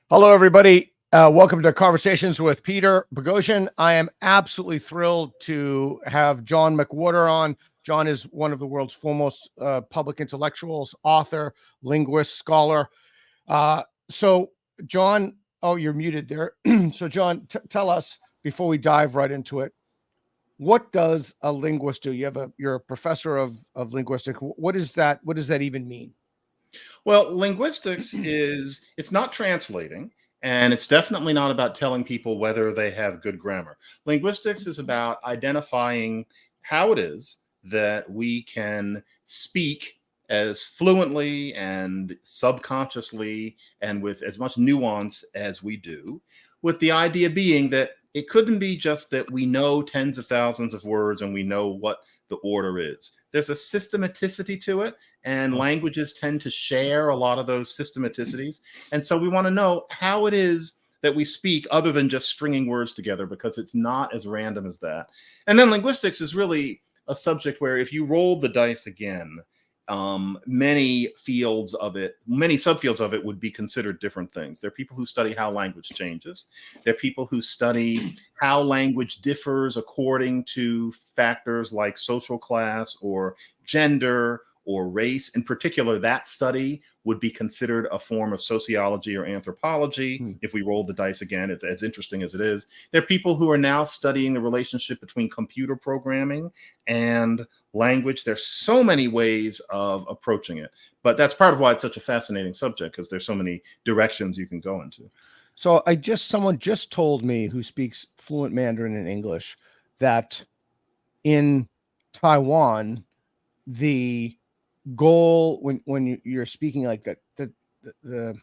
Hello, everybody. Welcome to Conversations with Peter Boghossian. I am absolutely thrilled to have John McWhorter on. John is one of the world's foremost public intellectuals, author, linguist, scholar. So, John, oh, you're muted there. So, John, tell us before we dive right into it, what does a linguist do? You're a professor of linguistics. What is that? What does that even mean? Well, linguistics it's not translating, and it's definitely not about telling people whether they have good grammar. Linguistics is about identifying how it is that we can speak as fluently and subconsciously and with as much nuance as we do, with the idea being that it couldn't be just that we know tens of thousands of words and we know what the order is. There's a systematicity to it, and languages tend to share a lot of those systematicities. And so we want to know how it is that we speak other than just stringing words together, because it's not as random as that. And then linguistics is really a subject where if you rolled the dice again, many subfields of it would be considered different things. There are people who study how language changes. There are people who study how language differs according to factors like social class or gender or race. In particular, that study would be considered a form of sociology or anthropology. If we roll the dice again, it's as interesting as it is. There are people who are now studying the relationship between computer programming and language. There's so many ways of approaching it, but that's part of why it's such a fascinating subject, because there's so many directions you can go into. So someone just told me, who speaks fluent Mandarin and English, that in Taiwan, the goal when you're speaking like that, the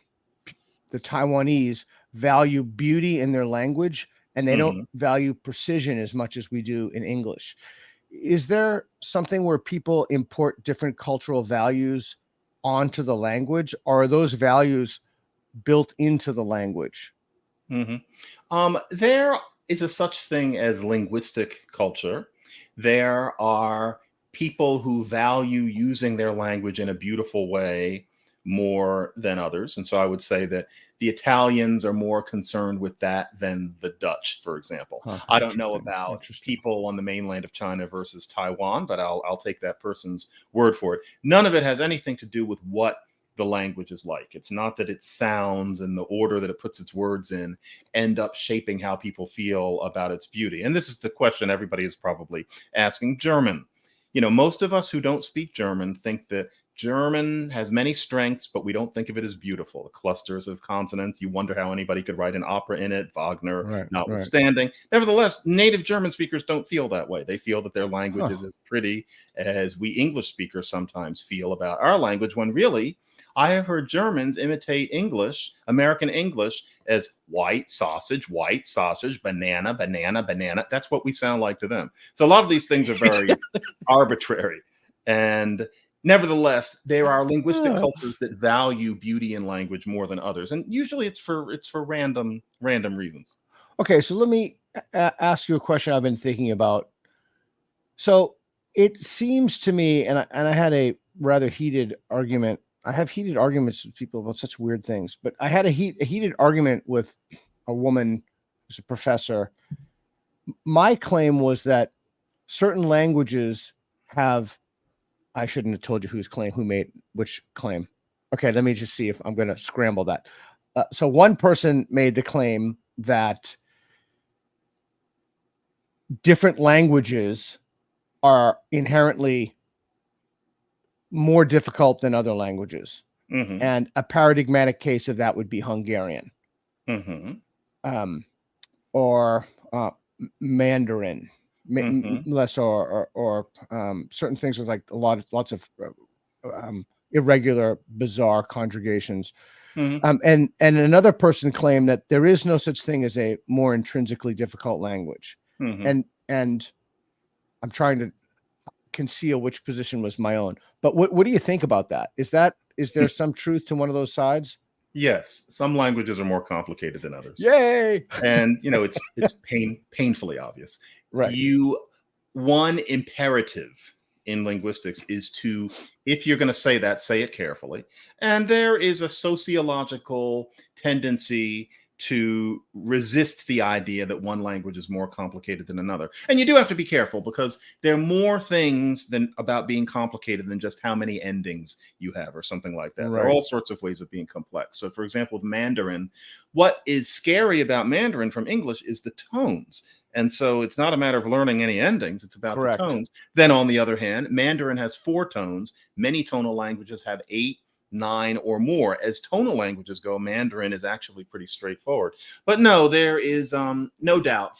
Taiwanese value beauty in their language, and they don't value precision as much as we do in English. Is there something where people import different cultural values onto the language, or are those values built into the language? There is a such thing as linguistic culture. There are people who value using their language in a beautiful way more than others. And so I would say that the Italians are more concerned with that than the Dutch, for example. I don't know about people on the mainland of China versus Taiwan, but I'll take that person's word for it. None of it has anything to do with what the language is like. It's not that its sounds and the order that it puts its words in end up shaping how people feel about its beauty. And this is the question everybody is probably asking. German. Most of us who don't speak German think that German has many strengths, but we don't think of it as beautiful. The clusters of consonants, you wonder how anybody could write an opera in it, Wagner notwithstanding. Right. Nevertheless, native German speakers don't feel that way. They feel that their language is as pretty as we English speakers sometimes feel about our language, when really, I have heard Germans imitate English, American English, as white sausage, banana, banana, banana. That's what we sound like to them. So a lot of these things are very arbitrary. And nevertheless, there are linguistic cultures that value beauty in language more than others. And usually it's for random reasons. Okay, so let me ask you a question I've been thinking about. So it seems to me, and I had a rather heated argument. I have heated arguments with people about such weird things, but I had a heated argument with a woman who's a professor. My claim was that certain languages have, I shouldn't have told you who made which claim. Okay, let me just see if I'm going to scramble that. So one person made the claim that different languages are inherently more difficult than other languages. And a paradigmatic case of that would be Hungarian, or Mandarin, less, or certain things with like lots of irregular, bizarre conjugations. And another person claimed that there is no such thing as a more intrinsically difficult language. And I'm trying to conceal which position was my own. But what do you think about that? Is there some truth to one of those sides? Yes, some languages are more complicated than others. Yay! And it's painfully obvious. Right. One imperative in linguistics is to, if you're going to say that, say it carefully. And there is a sociological tendency to resist the idea that one language is more complicated than another. And you do have to be careful, because there are more things than about being complicated than just how many endings you have or something like that. Right. There are all sorts of ways of being complex. So for example, with Mandarin, what is scary about Mandarin from English is the tones. And so it's not a matter of learning any endings, it's about the tones. Then on the other hand, Mandarin has 4 tones. Many tonal languages have 8, 9 or more. As tonal languages go, Mandarin is actually pretty straightforward. But no, there is no doubt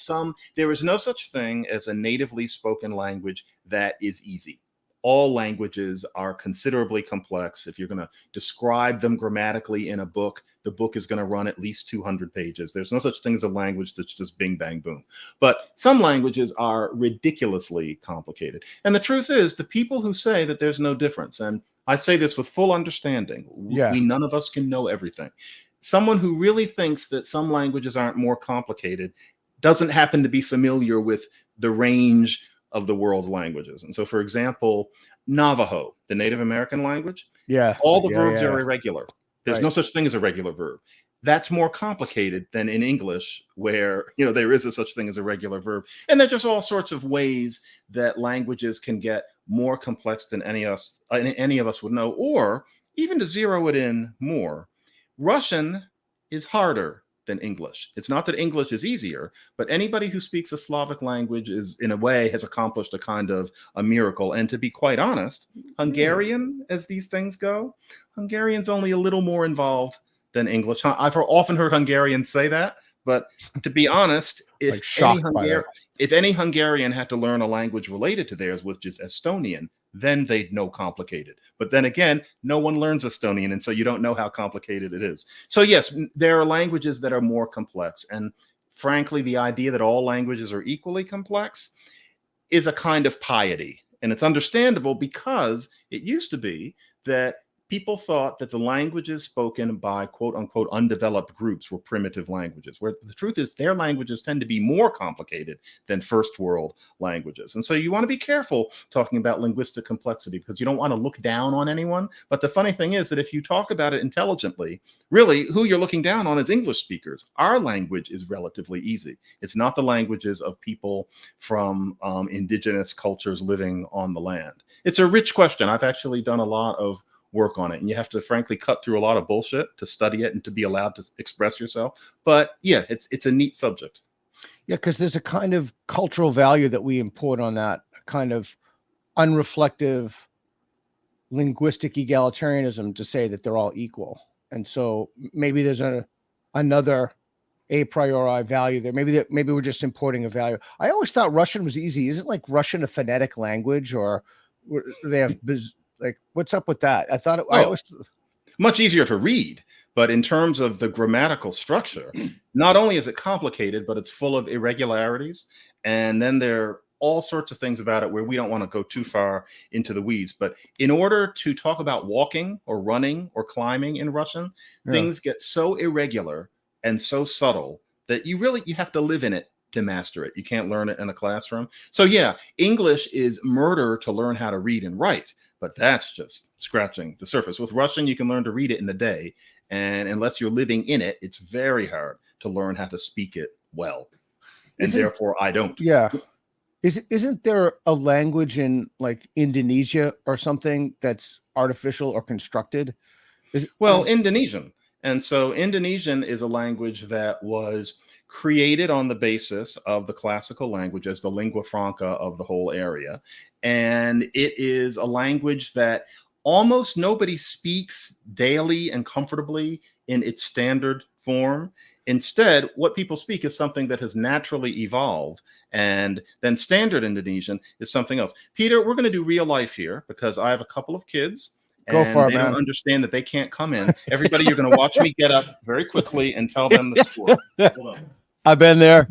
there is no such thing as a natively spoken language that is easy. All languages are considerably complex. If you're going to describe them grammatically in a book, the book is going to run at least 200 pages. There's no such thing as a language that's just bing, bang, boom. But some languages are ridiculously complicated. And the truth is, the people who say that there's no difference, and I say this with full understanding, none of us can know everything. Someone who really thinks that some languages aren't more complicated doesn't happen to be familiar with the range of the world's languages. And so, for example, Navajo, the Native American language, all the verbs are irregular. There's no such thing as a regular verb. That's more complicated than in English, where there is a such thing as a regular verb. And there's just all sorts of ways that languages can get more complex than any of us would know, or even to zero it in more. Russian is harder than English. It's not that English is easier, but anybody who speaks a Slavic language in a way has accomplished a kind of a miracle. And to be quite honest, Hungarian, as these things go, Hungarian's only a little more involved than English. I've often heard Hungarians say that, but to be honest, if any Hungarian had to learn a language related to theirs, which is Estonian, then they'd know complicated. But then again, no one learns Estonian, and so you don't know how complicated it is. So yes, there are languages that are more complex. And frankly, the idea that all languages are equally complex is a kind of piety. And it's understandable, because it used to be that people thought that the languages spoken by quote unquote undeveloped groups were primitive languages, where the truth is their languages tend to be more complicated than first world languages. And so you want to be careful talking about linguistic complexity, because you don't want to look down on anyone. But the funny thing is that if you talk about it intelligently, really who you're looking down on is English speakers. Our language is relatively easy. It's not the languages of people from indigenous cultures living on the land. It's a rich question. I've actually done a lot of work on it, and you have to frankly cut through a lot of bullshit to study it and to be allowed to express yourself. But yeah, it's a neat subject. Yeah, because there's a kind of cultural value that we import on that, a kind of unreflective linguistic egalitarianism to say that they're all equal. And so maybe there's another a priori value there. Maybe we're just importing a value. I always thought Russian was easy. Isn't like Russian a phonetic language, or they have like, what's up with that? I thought I always much easier to read, but in terms of the grammatical structure, not only is it complicated, but it's full of irregularities. And then there are all sorts of things about it where we don't want to go too far into the weeds. But in order to talk about walking or running or climbing in Russian, things get so irregular and so subtle that you have to live in it to master it. You can't learn it in a classroom. So yeah, English is murder to learn how to read and write, but that's just scratching the surface. With Russian, you can learn to read it in a day. And unless you're living in it, it's very hard to learn how to speak it well. And therefore I don't. Yeah. Isn't there a language in like Indonesia or something that's artificial or constructed? Indonesian. And so Indonesian is a language that was created on the basis of the classical language as the lingua franca of the whole area. And it is a language that almost nobody speaks daily and comfortably in its standard form. Instead, what people speak is something that has naturally evolved. And then standard Indonesian is something else. Peter, we're going to do real life here because I have a couple of kids. Go for it, man. They don't understand that they can't come in. Everybody, you're going to watch me get up very quickly and tell them the score. Hold on. I've been there,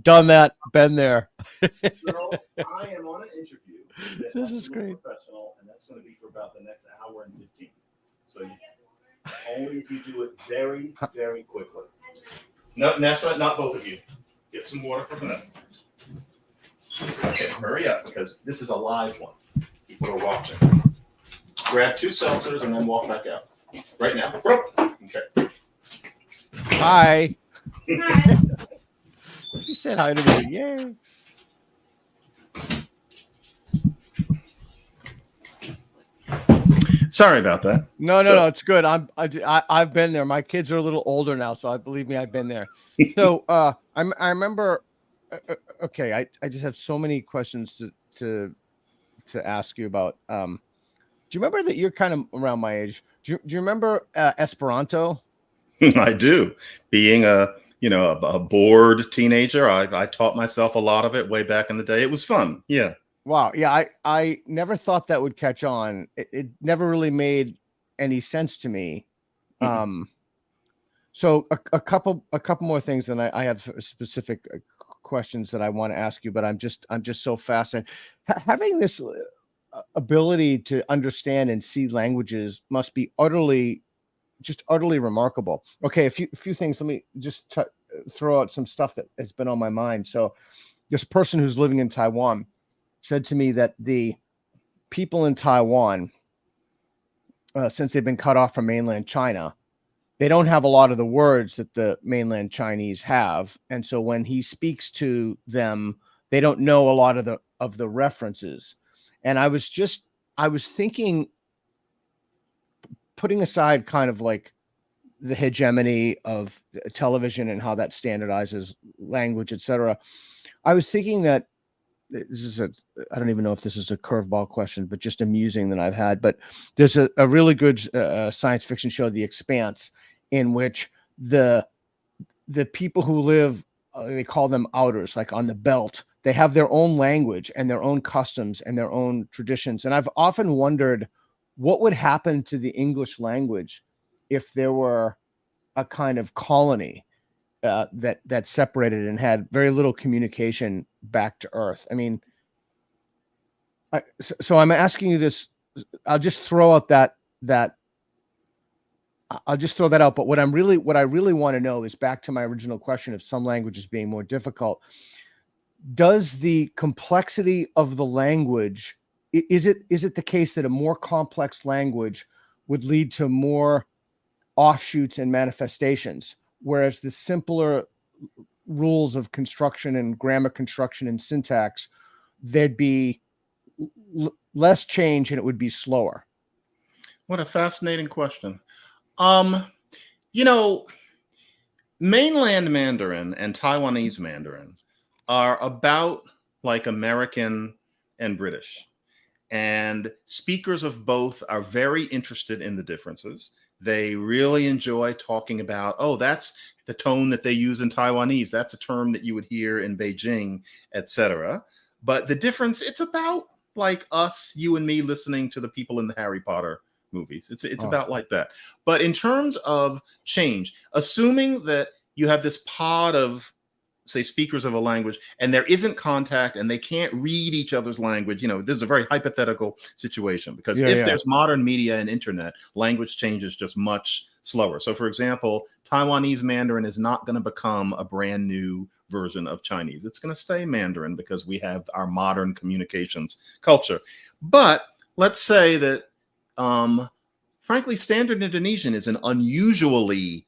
done that, been there. Girls, I am on an interview. This is great. Professional, and that's going to be for about the next hour and 15. So only if you do it very, very quickly. No, Nessa, not both of you. Get some water for Vanessa. Okay, hurry up because this is a live one. People are watching. Grab 2 seltzers and then walk back out. Right now. Okay. Hi. Hi. You said hi to me. Yay. Sorry about that. No, it's good. I've been there. My kids are a little older now, so I believe me, I've been there. So I remember. Okay, I just have so many questions to ask you about. Do you remember that you're kind of around my age? Do you remember Esperanto? I do. Being a bored teenager, I taught myself a lot of it way back in the day. It was fun. Yeah. Wow. Yeah, I never thought that would catch on. It never really made any sense to me. So a couple more things, and I have specific questions that I want to ask you, but I'm just so fascinated. Having this ability to understand and see languages must be utterly remarkable. Okay, a few things. Let me just throw out some stuff that has been on my mind. So this person who's living in Taiwan said to me that the people in Taiwan, since they've been cut off from mainland China, they don't have a lot of the words that the mainland Chinese have. And so when he speaks to them, they don't know a lot of the references. And I was thinking, putting aside kind of like the hegemony of television and how that standardizes language, etc. I was thinking that I don't even know if this is a curveball question, but just amusing that I've had. But there's a really good science fiction show, The Expanse, in which the people who live, they call them outers, like on the belt, they have their own language and their own customs and their own traditions. And I've often wondered what would happen to the English language if there were a kind of colony that separated and had very little communication back to Earth. I mean, so I'm asking you this. I'll just throw out I'll just throw that out. But what I really want to know is back to my original question of some languages being more difficult. Does the complexity of the language, is it the case that a more complex language would lead to more offshoots and manifestations, whereas the simpler rules of construction and grammar construction and syntax, there'd be less change and it would be slower? What a fascinating question. Mainland Mandarin and Taiwanese Mandarin are about like American and British. And speakers of both are very interested in the differences. They really enjoy talking about, oh, that's the tone that they use in Taiwanese. That's a term that you would hear in Beijing, etc. But the difference, it's about like us, you and me, listening to the people in the Harry Potter movies. It's about like that. But in terms of change, assuming that you have this pod of, say, speakers of a language, and there isn't contact and they can't read each other's language, this is a very hypothetical situation, because there's modern media and internet, language changes just much slower. So for example, Taiwanese Mandarin is not going to become a brand new version of Chinese. It's going to stay Mandarin because we have our modern communications culture. But let's say that frankly, Standard Indonesian is an unusually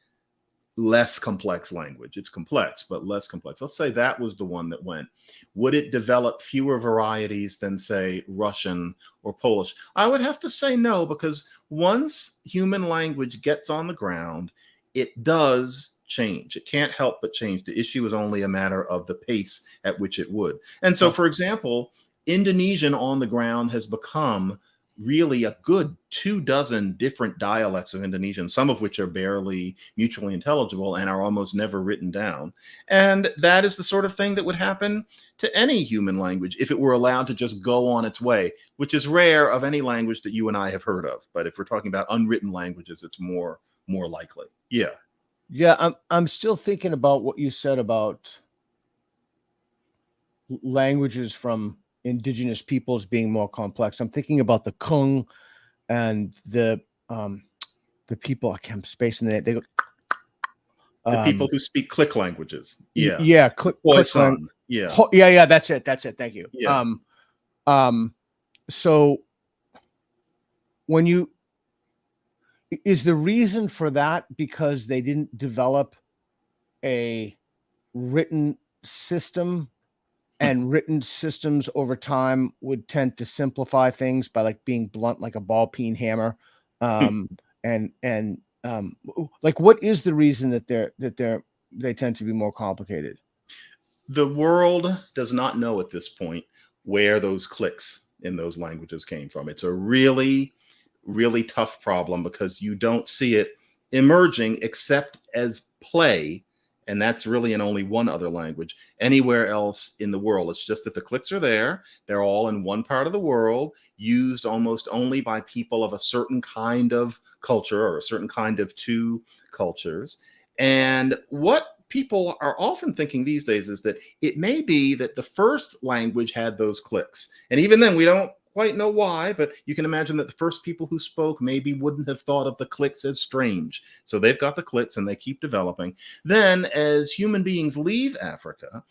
less complex language. It's complex, but less complex. Let's say that was the one that went. Would it develop fewer varieties than, say, Russian or Polish? I would have to say no, because once human language gets on the ground, it does change. It can't help but change. The issue is only a matter of the pace at which it would. And so, for example, Indonesian on the ground has become really a good 24 different dialects of Indonesian, some of which are barely mutually intelligible and are almost never written down. And that is the sort of thing that would happen to any human language if it were allowed to just go on its way, which is rare of any language that you and I have heard of. But if we're talking about unwritten languages, it's more likely. Yeah. Yeah, I'm still thinking about what you said about languages from indigenous peoples being more complex. I'm thinking about the Kung and the people. I'm spacing they go The people who speak click languages. Yeah. Yeah, click Poisson. Yeah. Yeah, that's it. Thank you. Yeah. So when you is the reason for that because they didn't develop a written system, and written systems over time would tend to simplify things by like being blunt like a ball peen hammer? And like, what is the reason that they tend to be more complicated? The world does not know at this point where those clicks in those languages came from. It's a really, really tough problem because you don't see it emerging except as play. And that's really in only one other language anywhere else in the world. It's just that the clicks are there. They're all in one part of the world, used almost only by people of a certain kind of culture or a certain kind of two cultures. And what people are often thinking these days is that it may be that the first language had those clicks. And even then, we don't quite know why, but you can imagine that the first people who spoke maybe wouldn't have thought of the clicks as strange. So they've got the clicks and they keep developing. Then as human beings leave Africa,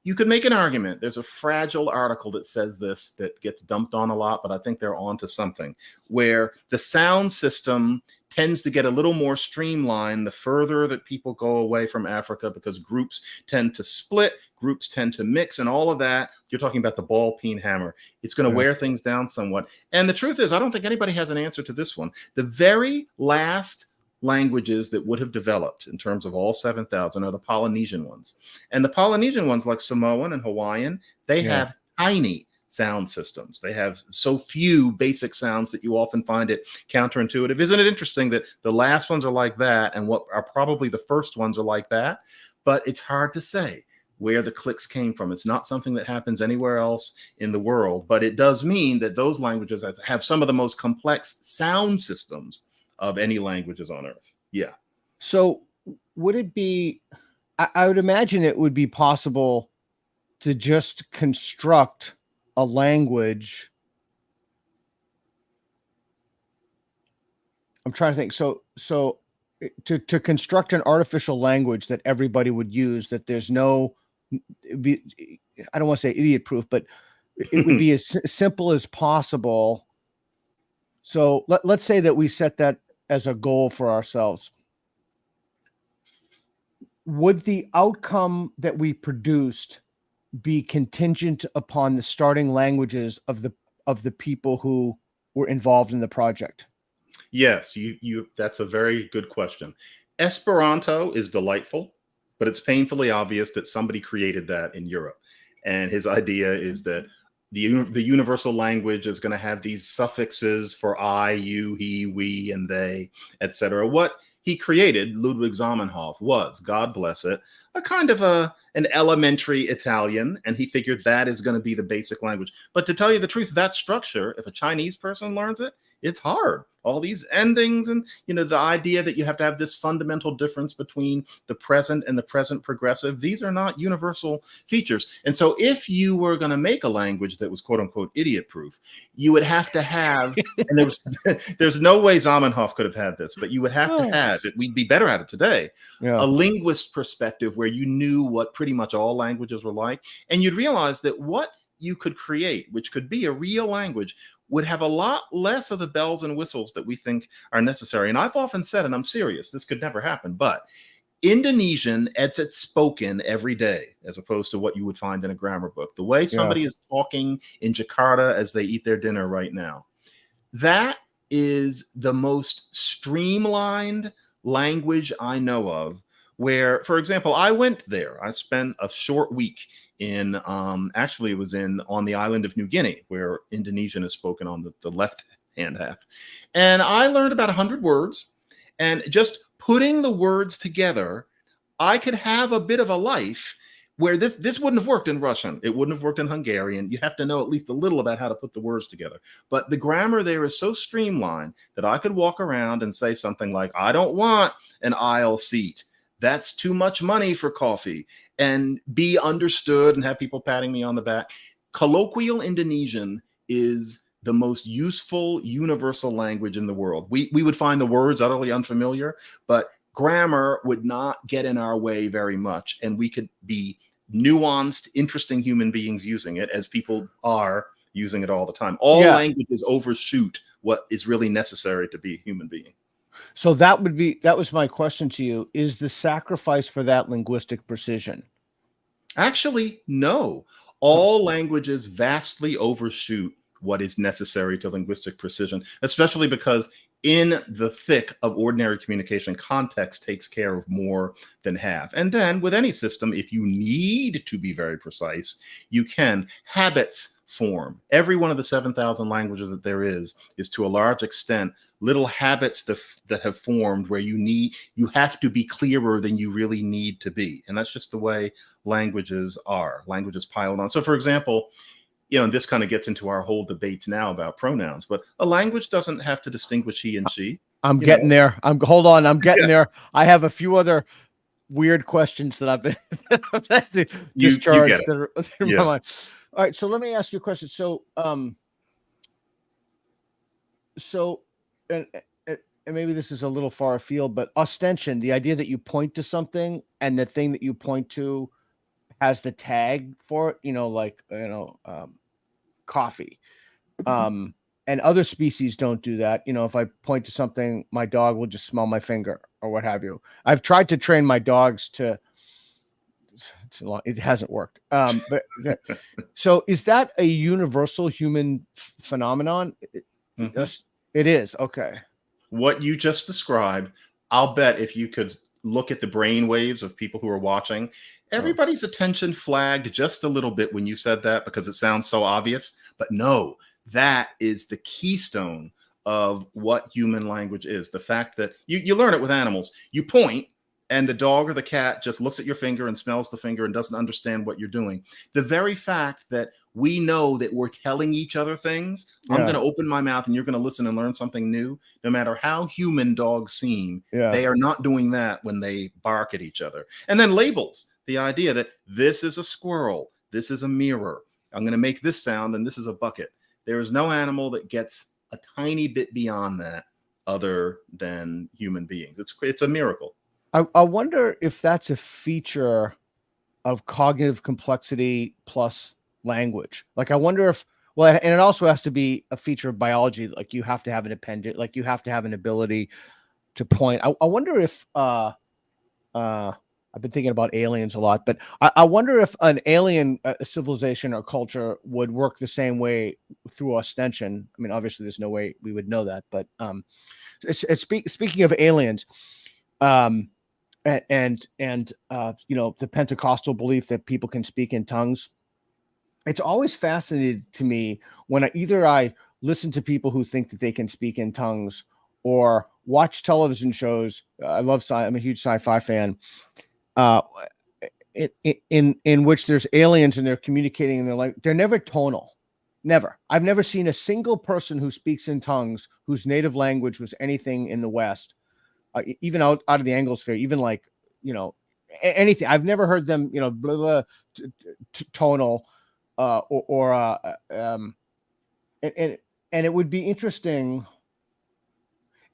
you could make an argument. There's a fragile article that says this that gets dumped on a lot, but I think they're onto something, where the sound system tends to get a little more streamlined the further that people go away from Africa, because groups tend to split, groups tend to mix, and all of that. You're talking about the ball peen hammer. It's going to wear things down somewhat. And the truth is, I don't think anybody has an answer to this one. The very last languages that would have developed in terms of all 7,000 are the Polynesian ones. And the Polynesian ones, like Samoan and Hawaiian, they have tiny sound systems. They have so few basic sounds that you often find it counterintuitive. Isn't it interesting that the last ones are like that and what are probably the first ones are like that? But it's hard to say where the clicks came from. It's not something that happens anywhere else in the world, but it does mean that those languages have some of the most complex sound systems of any languages on earth. Yeah. So would it be, I would imagine it would be possible to just construct a language. I'm trying to think. So to construct an artificial language that everybody would use, that there's no, I don't want to say idiot proof, but it would be as simple as possible. So let's say that we set that as a goal for ourselves. Would the outcome that we produced be contingent upon the starting languages of the people who were involved in the project? Yes, that's a very good question. Esperanto is delightful, but it's painfully obvious that somebody created that in Europe. And his idea is that the universal language is going to have these suffixes for I, you, he, we, and they, etc. What he created, Ludwig Zamenhof, was, God bless it, a kind of an elementary Italian, and he figured that is going to be the basic language. But to tell you the truth, that structure, if a Chinese person learns it, it's hard. All these endings and, the idea that you have to have this fundamental difference between the present and the present progressive, these are not universal features. And so if you were going to make a language that was quote unquote idiot proof, you would have to have, and there's no way Zamenhof could have had this, but you would have to have it. We'd be better at it today. A linguist perspective where you knew what pretty much all languages were like. And you'd realize that what you could create, which could be a real language, would have a lot less of the bells and whistles that we think are necessary. And I've often said, and I'm serious, this could never happen, but Indonesian, it's spoken every day, as opposed to what you would find in a grammar book. The way somebody is talking in Jakarta as they eat their dinner right now, that is the most streamlined language I know of. Where, for example, I went there. I spent a short week in, actually it was on the island of New Guinea, where Indonesian is spoken on the left-hand half. And I learned about 100 words, and just putting the words together, I could have a bit of a life where this wouldn't have worked in Russian. It wouldn't have worked in Hungarian. You have to know at least a little about how to put the words together. But the grammar there is so streamlined that I could walk around and say something like, I don't want an aisle seat. That's too much money for coffee, and be understood and have people patting me on the back. Colloquial Indonesian is the most useful universal language in the world. We would find the words utterly unfamiliar, but grammar would not get in our way very much, and we could be nuanced, interesting human beings using it, as people are using it all the time. All languages overshoot what is really necessary to be a human being. So that was my question to you. Is the sacrifice for that linguistic precision? Actually, no. All languages vastly overshoot what is necessary to linguistic precision, especially because in the thick of ordinary communication, context takes care of more than half. And then with any system, if you need to be very precise, you can. Habits form. Every one of the 7,000 languages that there is to a large extent little habits that have formed where you have to be clearer than you really need to be. And that's just the way languages are. Languages piled on. So for example, and this kind of gets into our whole debates now about pronouns, but a language doesn't have to distinguish he and she. I'm getting there. Hold on. I'm getting there. I have a few other weird questions that I've been discharged that are in my mind. All right. So let me ask you a question. So, and maybe this is a little far afield, but ostension, the idea that you point to something and the thing that you point to has the tag for it, coffee. And other species don't do that. If I point to something, my dog will just smell my finger or what have you. I've tried to train my dogs to, it hasn't worked. So is that a universal human phenomenon? It is. Okay. What you just described, I'll bet if you could look at the brain waves of people who are watching, everybody's attention flagged just a little bit when you said that because it sounds so obvious. But no, that is the keystone of what human language is. The fact that you learn it with animals. You point and the dog or the cat just looks at your finger and smells the finger and doesn't understand what you're doing. The very fact that we know that we're telling each other things, I'm going to open my mouth and you're going to listen and learn something new, no matter how human dogs seem, they are not doing that when they bark at each other. And then labels, the idea that this is a squirrel, this is a mirror, I'm going to make this sound, and this is a bucket. There is no animal that gets a tiny bit beyond that other than human beings. It's a miracle. I wonder if that's a feature of cognitive complexity plus language. Like, I wonder if, and it also has to be a feature of biology. Like, you have to have an appendage, like you have to have an ability to point. I wonder if, I've been thinking about aliens a lot, but I wonder if an alien civilization or culture would work the same way through ostension. I mean, obviously there's no way we would know that, but speaking of aliens, and the Pentecostal belief that people can speak in tongues. It's always fascinated to me when I listen to people who think that they can speak in tongues or watch television shows. I'm a huge sci-fi fan. In which there's aliens and they're communicating and they're never tonal. Never. I've never seen a single person who speaks in tongues whose native language was anything in the West. Even out of the Anglosphere, even anything. I've never heard them, blah, blah, tonal, and it would be interesting.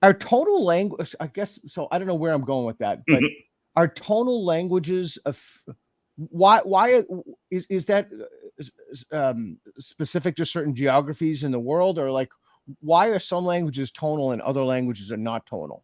Our tonal language, I guess. So I don't know where I'm going with that, but are tonal languages why is that specific to certain geographies in the world, or like why are some languages tonal and other languages are not tonal?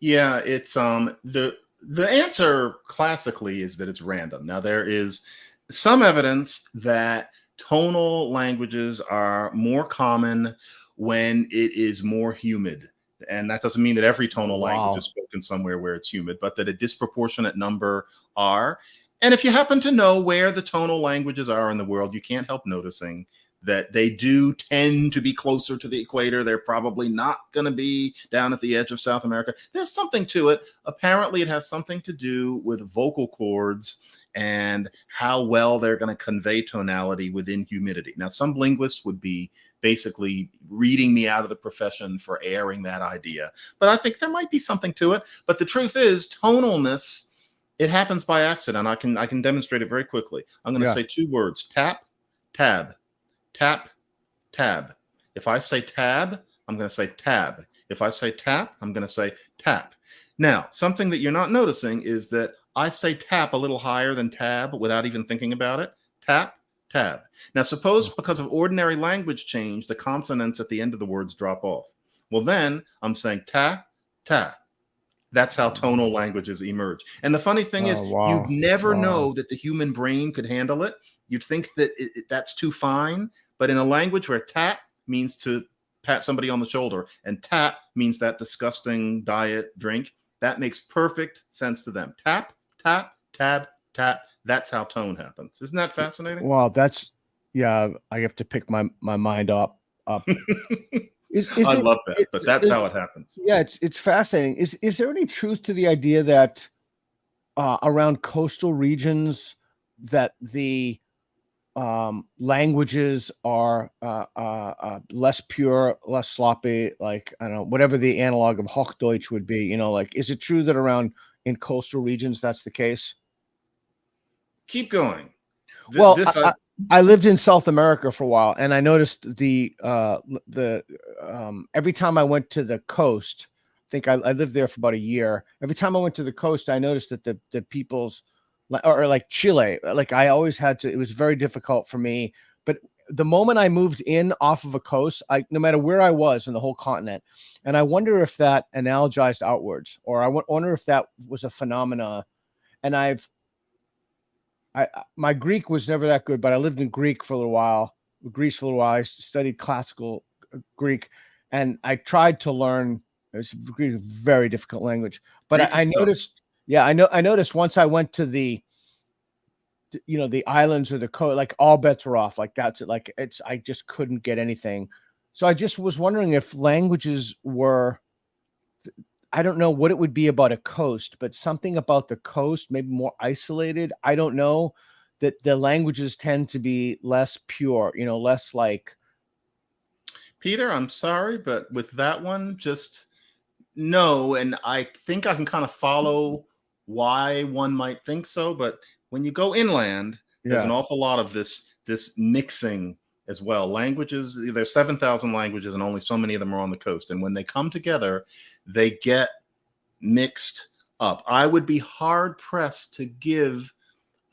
Yeah, it's the answer classically is that it's random. Now there is some evidence that tonal languages are more common when it is more humid. And that doesn't mean that every tonal language is spoken somewhere where it's humid, but that a disproportionate number are. And if you happen to know where the tonal languages are in the world, you can't help noticing that they do tend to be closer to the equator. They're probably not going to be down at the edge of South America. There's something to it. Apparently, it has something to do with vocal cords and how well they're going to convey tonality within humidity. Now, some linguists would be basically reading me out of the profession for airing that idea, but I think there might be something to it. But the truth is, tonalness, it happens by accident. I can demonstrate it very quickly. I'm going to say two words: tap, tab. Tap, tab. If I say tab, I'm going to say tab. If I say tap, I'm going to say tap. Now, something that you're not noticing is that I say tap a little higher than tab without even thinking about it. Tap, tab. Now, suppose because of ordinary language change, the consonants at the end of the words drop off. Well, then I'm saying ta, ta. That's how tonal languages emerge. And the funny thing is, you'd never know that the human brain could handle it. You'd think that that's too fine. But in a language where tap means to pat somebody on the shoulder and tap means that disgusting diet drink, that makes perfect sense to them. Tap, tap, tab, tap. That's how tone happens. Isn't that fascinating? Wow, that's, yeah, I have to pick my mind up. I love that, but that's how it happens. Yeah, it's fascinating. Is there any truth to the idea that around coastal regions that the languages are less pure, less sloppy, like, I don't know, whatever the analog of Hochdeutsch would be, you know, like, is it true that around in coastal regions that's the case? Keep going. Well, I lived in South America for a while, and I noticed every time I went to the coast, I think I lived there for about a year. Every time I went to the coast, I noticed that the people's, or like Chile, like I always had to, it was very difficult for me. But the moment I moved in off of a coast, no matter where I was in the whole continent, and I wonder if that analogized outwards, or I wonder if that was a phenomena. And my Greek was never that good, but I lived in Greece for a little while. I studied classical Greek, and I tried to learn. It was a very difficult language, but I noticed. Yeah, I noticed once I went to the islands or the coast, like all bets are off. Like that's it. Like I just couldn't get anything. So I just was wondering if languages were, I don't know what it would be about a coast, but something about the coast, maybe more isolated. I don't know, that the languages tend to be less pure, less like. Peter, I'm sorry, but with that one, just no. And I think I can kind of follow why one might think so. But when you go inland, there's an awful lot of this mixing as well. Languages, there's 7,000 languages and only so many of them are on the coast. And when they come together, they get mixed up. I would be hard pressed to give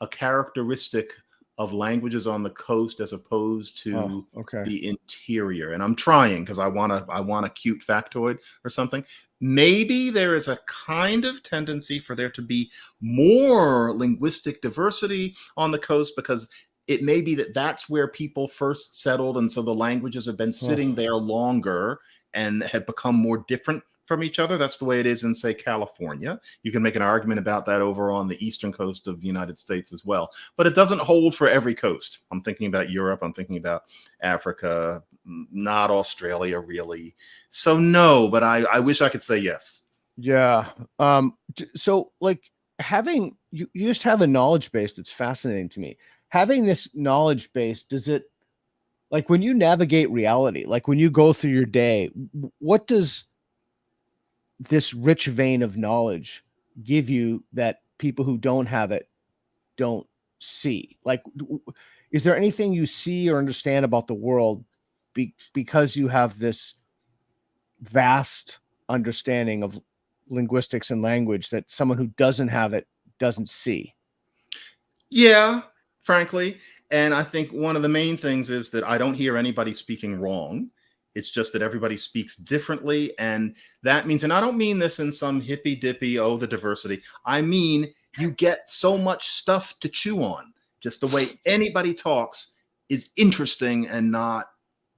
a characteristic of languages on the coast as opposed to the interior. And I'm trying because I want a cute factoid or something. Maybe there is a kind of tendency for there to be more linguistic diversity on the coast because it may be that that's where people first settled. And so the languages have been sitting there longer and have become more different from each other. That's the way it is in, say, California. You can make an argument about that over on the eastern coast of the United States as well. But it doesn't hold for every coast. I'm thinking about Europe. I'm thinking about Africa, not Australia, really. So no, but I wish I could say yes. Yeah. So like having, you just have a knowledge base that's fascinating to me. Having this knowledge base, does it, like when you navigate reality, like when you go through your day, what does this rich vein of knowledge give you that people who don't have it don't see? Like, is there anything you see or understand about the world because you have this vast understanding of linguistics and language that someone who doesn't have it doesn't see? Yeah, frankly. And I think one of the main things is that I don't hear anybody speaking wrong. It's just that everybody speaks differently. And that means, and I don't mean this in some hippy dippy, the diversity. I mean, you get so much stuff to chew on. Just the way anybody talks is interesting and not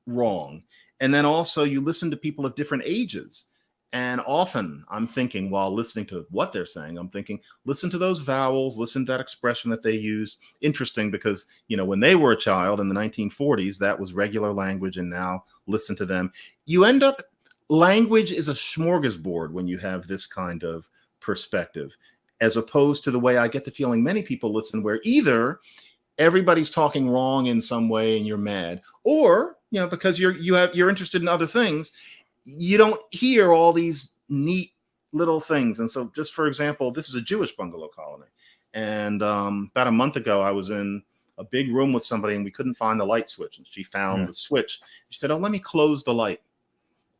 wrong. And then also you listen to people of different ages. And often I'm thinking, while listening to what they're saying, I'm thinking, listen to those vowels, listen to that expression that they use. Interesting, because, when they were a child in the 1940s, that was regular language. And now listen to them. You end up, language is a smorgasbord when you have this kind of perspective, as opposed to the way I get the feeling many people listen, where either everybody's talking wrong in some way and you're mad, or, because you're interested in other things, you don't hear all these neat little things. And so, just for example, this is a Jewish bungalow colony. And about a month ago, I was in a big room with somebody and we couldn't find the light switch. And she found the switch. She said, "Oh, let me close the light."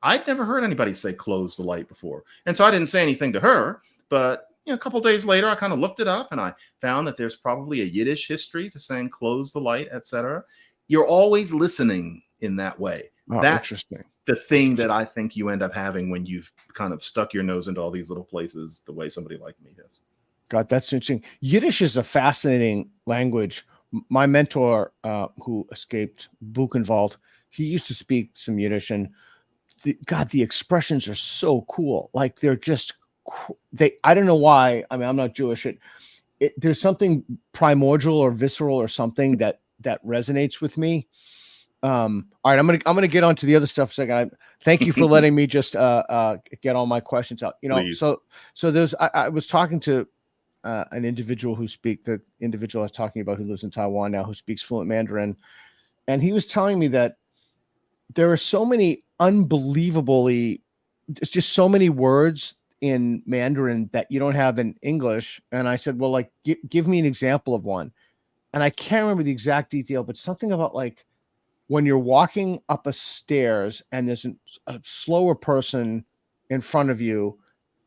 I'd never heard anybody say close the light before. And so I didn't say anything to her, but a couple of days later, I kind of looked it up and I found that there's probably a Yiddish history to saying close the light, etc. You're always listening in that way. Oh, That's interesting. the thing that I think you end up having when you've kind of stuck your nose into all these little places the way somebody like me has. God, that's interesting. Yiddish is a fascinating language. My mentor, who escaped Buchenwald, he used to speak some Yiddish, and the expressions are so cool. Like they're just I don't know why. I mean, I'm not Jewish. There's something primordial or visceral or something that resonates with me. All right, I'm gonna get on to the other stuff in a second. Thank you for letting me just get all my questions out. Please. So there's I was talking to an individual the individual I was talking about who lives in Taiwan now, who speaks fluent Mandarin, and he was telling me that there are so many it's just so many words in Mandarin that you don't have in English. And I said, well, like, give me an example of one. And I can't remember the exact detail, but something about like when you're walking up a stairs and there's a slower person in front of you.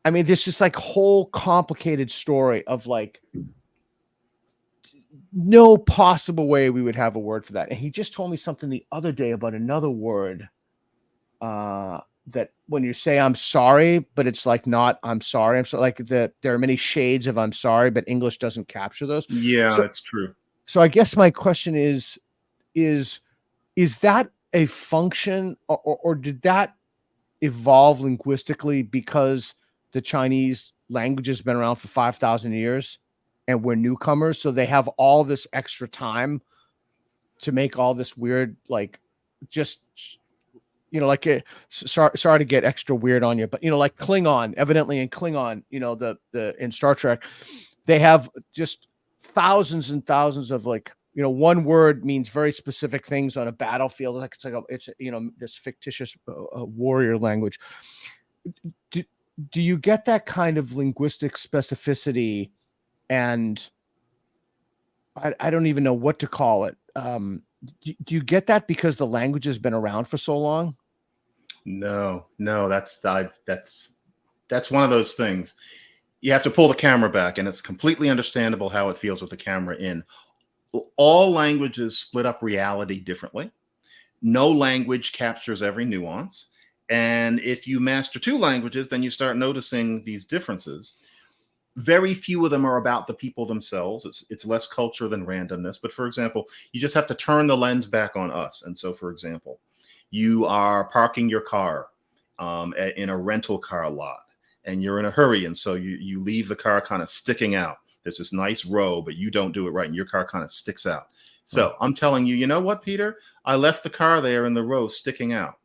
I mean, there's just like whole complicated story of like no possible way we would have a word for that. And he just told me something the other day about another word that when you say I'm sorry, but it's like not I'm sorry. I'm so like there are many shades of I'm sorry, but English doesn't capture those. Yeah, that's true. So I guess my question is that a function or did that evolve linguistically because the Chinese language has been around for 5,000 years and we're newcomers? So they have all this extra time to make all this weird, like just, like sorry to get extra weird on you, but like Klingon, evidently in Klingon, the in Star Trek, they have just thousands and thousands of like, one word means very specific things on a battlefield. Like it's this fictitious warrior language. Do you get that kind of linguistic specificity? And I don't even know what to call it. Do you get that because the language has been around for so long? No, that's one of those things. You have to pull the camera back, and it's completely understandable how it feels with the camera in. All languages split up reality differently. No language captures every nuance. And if you master two languages, then you start noticing these differences. Very few of them are about the people themselves. It's less culture than randomness. But for example, you just have to turn the lens back on us. And so, for example, you are parking your car in a rental car lot, and you're in a hurry. And so you leave the car kind of sticking out. There's this nice row, but you don't do it right, and your car kind of sticks out. So I'm telling you, you know what, Peter? I left the car there in the row sticking out.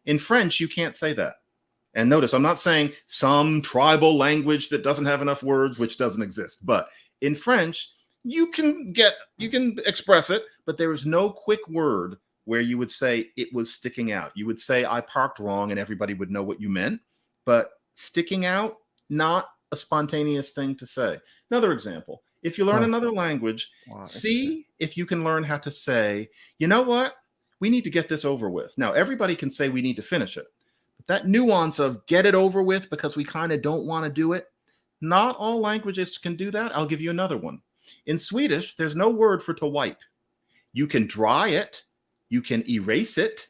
In French, you can't say that. And notice, I'm not saying some tribal language that doesn't have enough words, which doesn't exist. But in French, you can express it, but there is no quick word where you would say it was sticking out. You would say I parked wrong and everybody would know what you meant. But sticking out, not a spontaneous thing to say. Another example, if you learn another language, see if you can learn how to say, you know what? We need to get this over with. Now, everybody can say we need to finish it. But that nuance of get it over with because we kind of don't want to do it, not all languages can do that. I'll give you another one. In Swedish, there's no word for to wipe. You can dry it, you can erase it,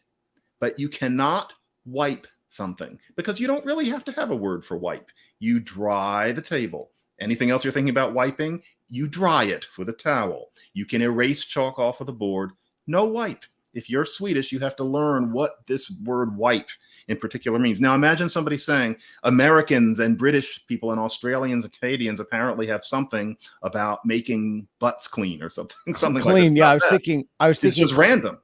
but you cannot wipe something because you don't really have to have a word for wipe. You dry the table. Anything else you're thinking about wiping, you dry it with a towel. You can erase chalk off of the board. No wipe. If you're Swedish, you have to learn what this word wipe in particular means. Now, imagine somebody saying Americans and British people and Australians and Canadians apparently have something about making butts clean or something. Something clean. Like yeah, I was thinking. It's just random.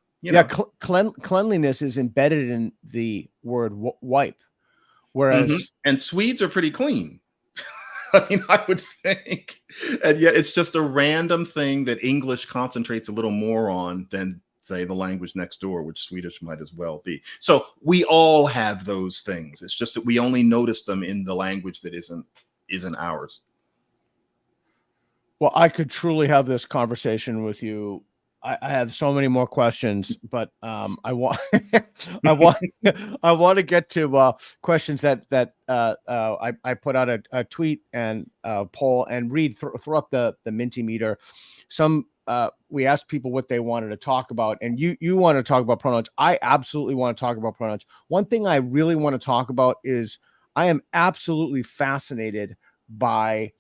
Cleanliness is embedded in the word wipe. Whereas, and Swedes are pretty clean. I mean, I would think, and yet it's just a random thing that English concentrates a little more on than, say, the language next door, which Swedish might as well be. So we all have those things. It's just that we only notice them in the language that isn't ours. Well, I could truly have this conversation with you I have so many more questions, but I want I want I want to get to questions that I put out a tweet and poll and read throw up the Mentimeter. Some we asked people what they wanted to talk about, and you want to talk about pronouns. I absolutely want to talk about pronouns. One thing I really want to talk about is I am absolutely fascinated by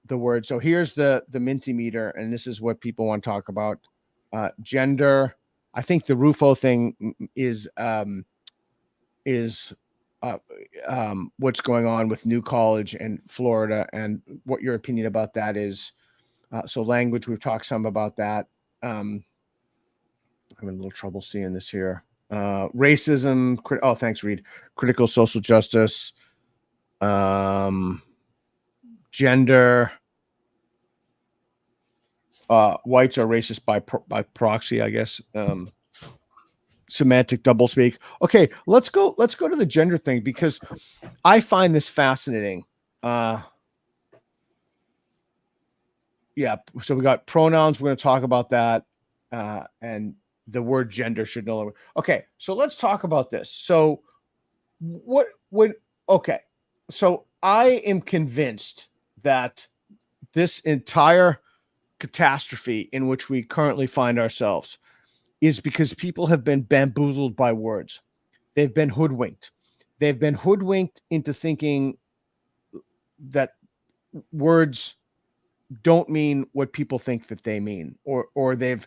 the word. So here's the Mentimeter, and this is what people want to talk about. Gender. I think the Rufo thing is what's going on with New College and Florida, and what your opinion about that is. So language, we've talked some about that. I'm having a little trouble seeing this here. Racism. Oh, thanks, Reed. Critical social justice. Gender. Whites are racist by proxy, I guess. Semantic doublespeak. Okay, let's go to the gender thing, because I find this fascinating. Yeah, so we got pronouns. We're going to talk about that, and the word gender should no longer. Okay, so let's talk about this. So okay, so I am convinced that this entire catastrophe in which we currently find ourselves is because people have been bamboozled by words. They've been hoodwinked. They've been hoodwinked into thinking that words don't mean what people think that they mean, or they've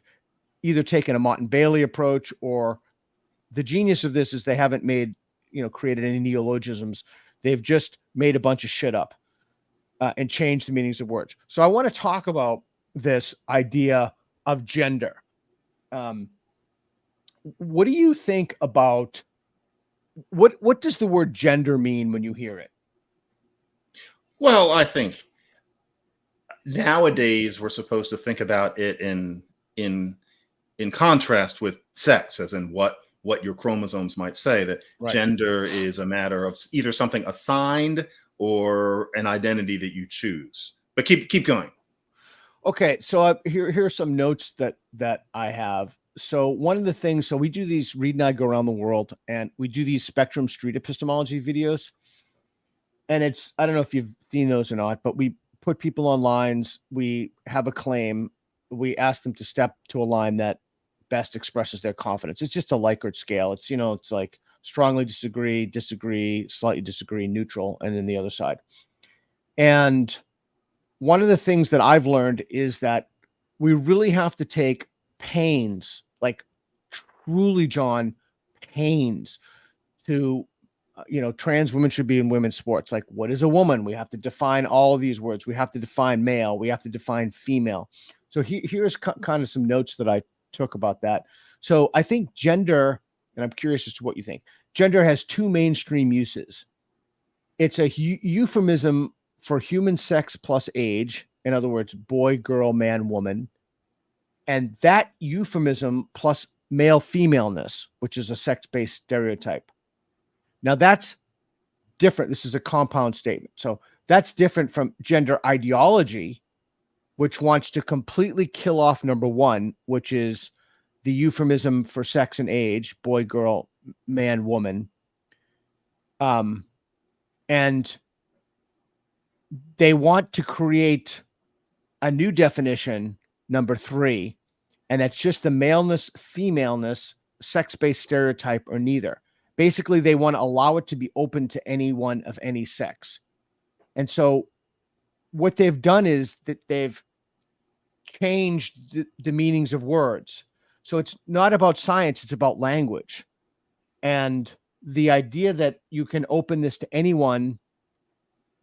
either taken a Mott and Bailey approach, or the genius of this is they haven't created any neologisms. They've just made a bunch of shit up and changed the meanings of words. So I want to talk about this idea of gender. What do you think about what does the word gender mean when you hear it? Well, I think nowadays we're supposed to think about it in contrast with sex, as in what your chromosomes might say, that Right. Gender is a matter of either something assigned or an identity that you choose. But keep going. Okay, so here are some notes that I have. So one of the things, so we do these Reed and I go around the world, and we do these spectrum street epistemology videos. And it's, I don't know if you've seen those or not, but we put people on lines. We have a claim. We ask them to step to a line that best expresses their confidence. It's just a Likert scale. It's, it's like strongly disagree, slightly disagree, neutral, and then the other side. And one of the things that I've learned is that we really have to take pains, like truly, John, pains to, trans women should be in women's sports. Like, what is a woman? We have to define all of these words. We have to define male. We have to define female. So here's kind of some notes that I took about that. So I think gender, and I'm curious as to what you think, gender has two mainstream uses. It's a euphemism for human sex plus age. In other words, boy, girl, man, woman. And that euphemism plus male femaleness, which is a sex-based stereotype. Now that's different. This is a compound statement. So that's different from gender ideology, which wants to completely kill off number one, which is the euphemism for sex and age, boy, girl, man, woman. And they want to create a new definition, number three, and that's just the maleness, femaleness, sex-based stereotype, or neither. Basically, they want to allow it to be open to anyone of any sex. And so what they've done is that they've changed the meanings of words. So it's not about science, it's about language. And the idea that you can open this to anyone,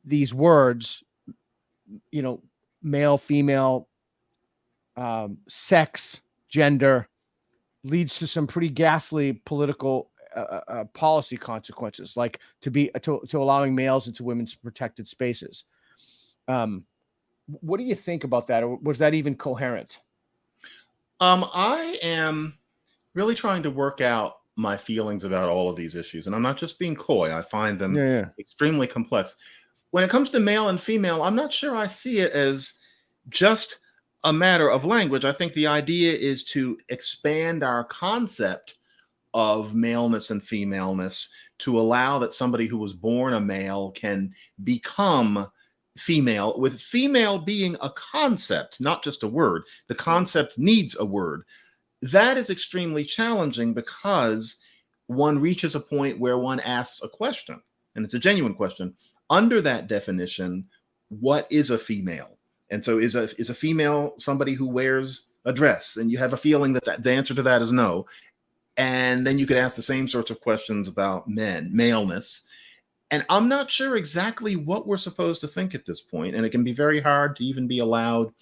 these words, male, female, sex, gender, leads to some pretty ghastly political policy consequences, like to allowing males into women's protected spaces. What do you think about that? Or was that even coherent? I am really trying to work out my feelings about all of these issues, and I'm not just being coy. I find them extremely complex. When it comes to male and female, I'm not sure I see it as just a matter of language. I think the idea is to expand our concept of maleness and femaleness to allow that somebody who was born a male can become female, with female being a concept, not just a word. The concept needs a word. That is extremely challenging because one reaches a point where one asks a question, and it's a genuine question. Under that definition, what is a female? And so is a female somebody who wears a dress? And you have a feeling that the answer to that is no. And then you could ask the same sorts of questions about men, maleness. And I'm not sure exactly what we're supposed to think at this point. And it can be very hard to even be allowed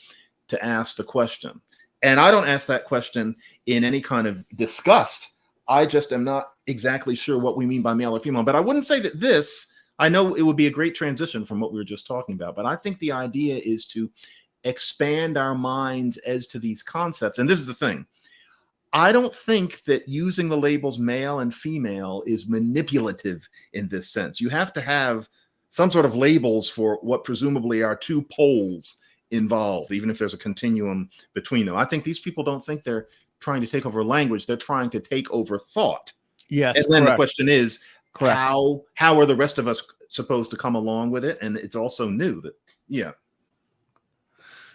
to ask the question. And I don't ask that question in any kind of disgust. I just am not exactly sure what we mean by male or female. But I wouldn't say that this, I know it would be a great transition from what we were just talking about. But I think the idea is to expand our minds as to these concepts. And this is the thing. I don't think that using the labels male and female is manipulative in this sense. You have to have some sort of labels for what presumably are two poles involved, even if there's a continuum between them. I think these people don't think they're trying to take over language. They're trying to take over thought. Yes. And then correct. the question is, Correct. how are the rest of us supposed to come along with it? And it's also new that, yeah.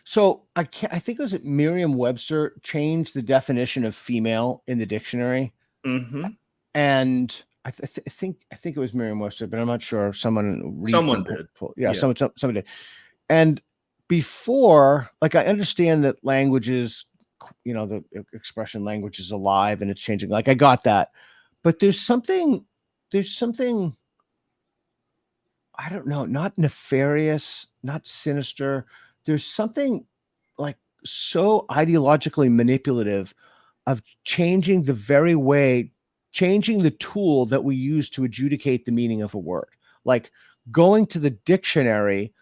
So I think it was Merriam-Webster changed the definition of female in the dictionary, and I think it was Merriam-Webster, but I'm not sure. Someone did. Yeah, someone did. And before, like, I understand that languages, the expression language is alive and it's changing. Like, I got that, but there's something, I don't know, not nefarious, not sinister. There's something like so ideologically manipulative of changing the tool that we use to adjudicate the meaning of a word. Like going to the dictionary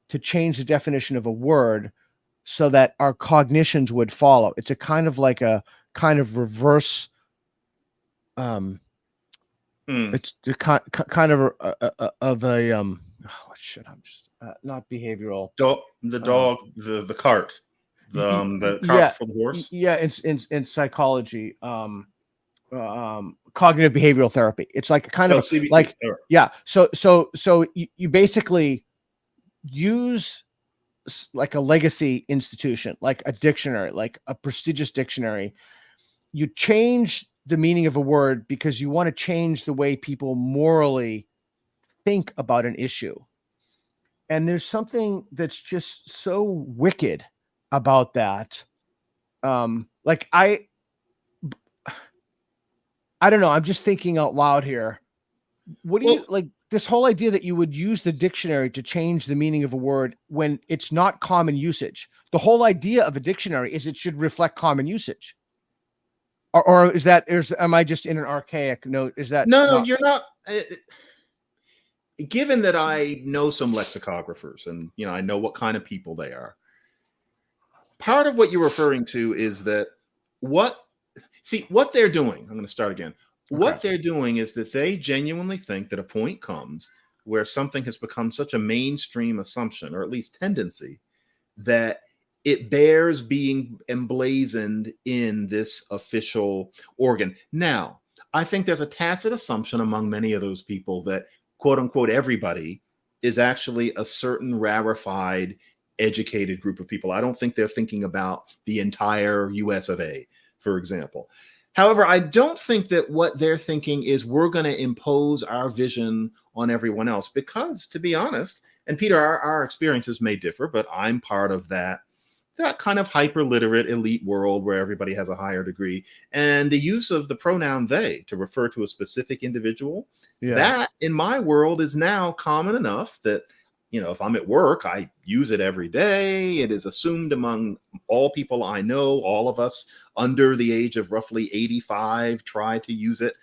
to change the definition of a word so that our cognitions would follow. It's a kind of reverse. It's the kind of a oh shit! I'm just not behavioral. The dog, the cart, the cart for the horse. Yeah, in psychology, cognitive behavioral therapy. It's like kind of CBT. like So you basically use like a legacy institution, like a dictionary, like a prestigious dictionary. You change the meaning of a word because you want to change the way people morally think about an issue. And there's something that's just so wicked about that. Like I don't know. I'm just thinking out loud here. What do you like this whole idea that you would use the dictionary to change the meaning of a word when it's not common usage? The whole idea of a dictionary is it should reflect common usage. Or am I just in an archaic note? Is that no, you're not. Given that I know some lexicographers and I know what kind of people they are, part of what you're referring to is that what they're doing. I'm going to start again. Okay. What they're doing is that they genuinely think that a point comes where something has become such a mainstream assumption, or at least tendency, that it bears being emblazoned in this official organ. Now, I think there's a tacit assumption among many of those people that quote unquote everybody is actually a certain rarefied, educated group of people. I don't think they're thinking about the entire US of A, for example. However, I don't think that what they're thinking is we're going to impose our vision on everyone else, because, to be honest, and Peter, our experiences may differ, but I'm part of that kind of hyper-literate elite world where everybody has a higher degree. And the use of the pronoun they to refer to a specific individual, that in my world is now common enough that, if I'm at work, I use it every day. It is assumed among all people I know. All of us under the age of roughly 85 try to use it.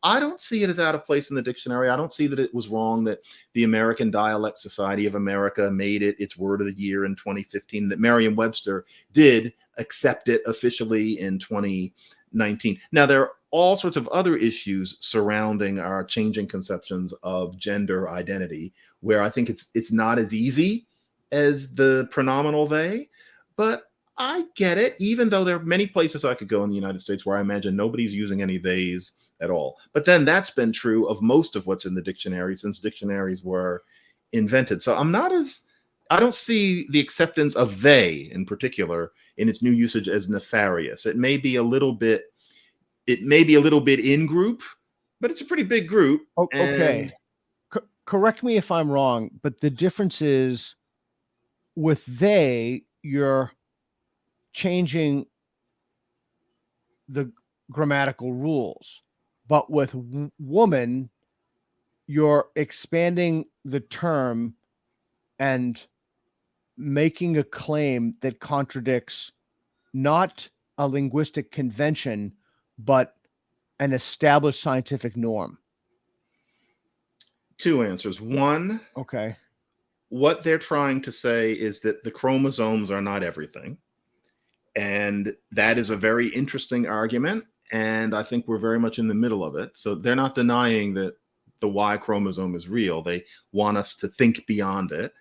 I don't see it as out of place in the dictionary. I don't see that it was wrong that the American Dialect Society of America made it its word of the year in 2015, that Merriam-Webster did accept it officially in 2019. Now, there are all sorts of other issues surrounding our changing conceptions of gender identity, where I think it's not as easy as the pronominal they, but I get it, even though there are many places I could go in the United States where I imagine nobody's using any theys at all. But then that's been true of most of what's in the dictionary since dictionaries were invented. So I don't see the acceptance of they in particular in its new usage as nefarious. It may be a little bit in group, but it's a pretty big group. Okay. Correct me if I'm wrong, but the difference is with they, you're changing the grammatical rules, but with woman, you're expanding the term and making a claim that contradicts not a linguistic convention, but an established scientific norm. Two answers. One, okay, what they're trying to say is that the chromosomes are not everything. And that is a very interesting argument. And I think we're very much in the middle of it. So they're not denying that the Y chromosome is real. They want us to think beyond it.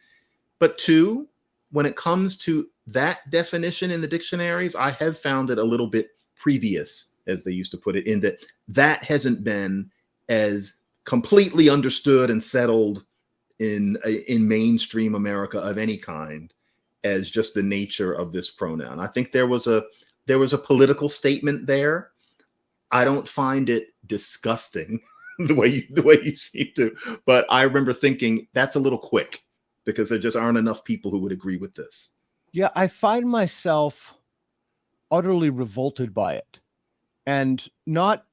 But two, when it comes to that definition in the dictionaries, I have found it a little bit previous, as they used to put it, in that hasn't been as completely understood and settled in mainstream America of any kind as just the nature of this pronoun. I think there was a political statement there. I don't find it disgusting the way you seem to, but I remember thinking that's a little quick because there just aren't enough people who would agree with this. Yeah, I find myself utterly revolted by it, and not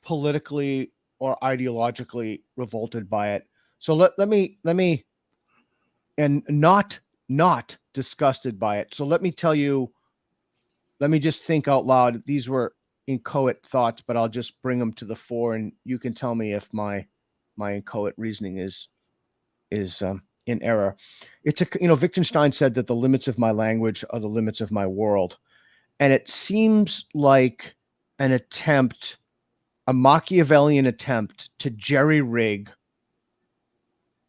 politically or ideologically revolted by it. So let me and not disgusted by it. So let me tell you, let me just think out loud. These were inchoate thoughts, but I'll just bring them to the fore, and you can tell me if my inchoate reasoning is in error. It's Wittgenstein said that the limits of my language are the limits of my world. And it seems like a Machiavellian attempt to jerry-rig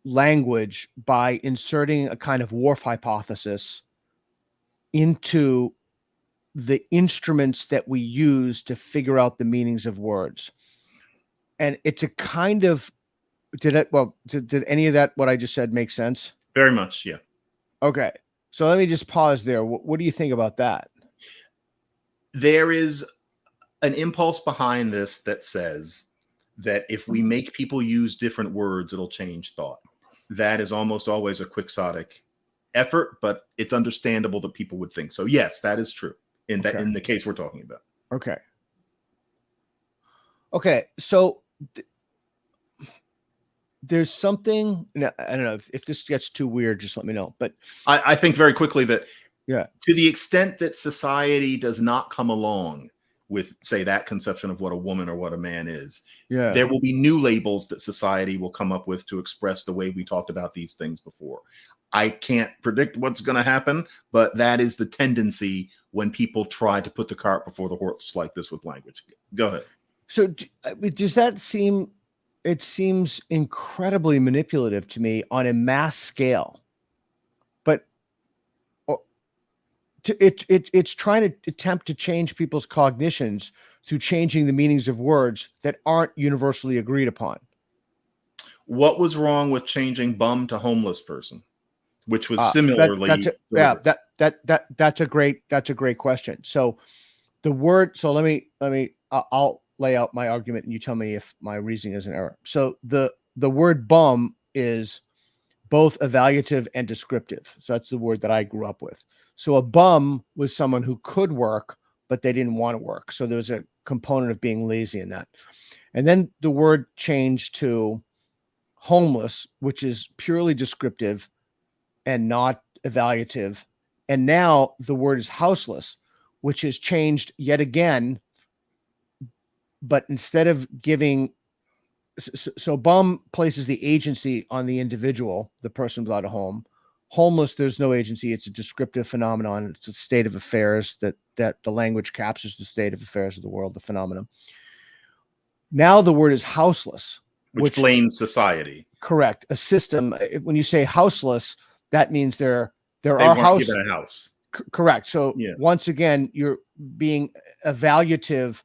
language by inserting a kind of Whorf hypothesis into the instruments that we use to figure out the meanings of words. And it's a kind of, did any of that, what I just said, make sense? Very much, yeah. Okay. So let me just pause there. What do you think about that? There is an impulse behind this that says that if we make people use different words, it'll change thought. That is almost always a quixotic effort, but it's understandable that people would think so. Yes, that is true in the case we're talking about. Okay. So there's something, I don't know if this gets too weird, just let me know. But I think very quickly that to the extent that society does not come along with, say, that conception of what a woman or what a man is, there will be new labels that society will come up with to express the way we talked about these things before. I can't predict what's going to happen, but that is the tendency when people try to put the cart before the horse like this with language. Go ahead. So does that seem, it seems incredibly manipulative to me on a mass scale, but it's trying to attempt to change people's cognitions through changing the meanings of words that aren't universally agreed upon. What was wrong with changing bum to homeless person, which was similarly? That's a great question. So the word, so let me, I'll lay out my argument and you tell me if my reasoning is an error. So the word bum is both evaluative and descriptive. So that's the word that I grew up with. So a bum was someone who could work, but they didn't want to work. So there's a component of being lazy in that. And then the word changed to homeless, which is purely descriptive and not evaluative. And now the word is houseless, which has changed yet again. But instead of giving, so bum places the agency on the individual, the person without a home. Homeless, there's no agency. It's a descriptive phenomenon. It's a state of affairs that the language captures the state of affairs of the world, the phenomenon. Now the word is houseless, which blames society. Correct. A system. When you say houseless, that means there are houses. Given a house. Correct. So Yeah. once again, you're being evaluative.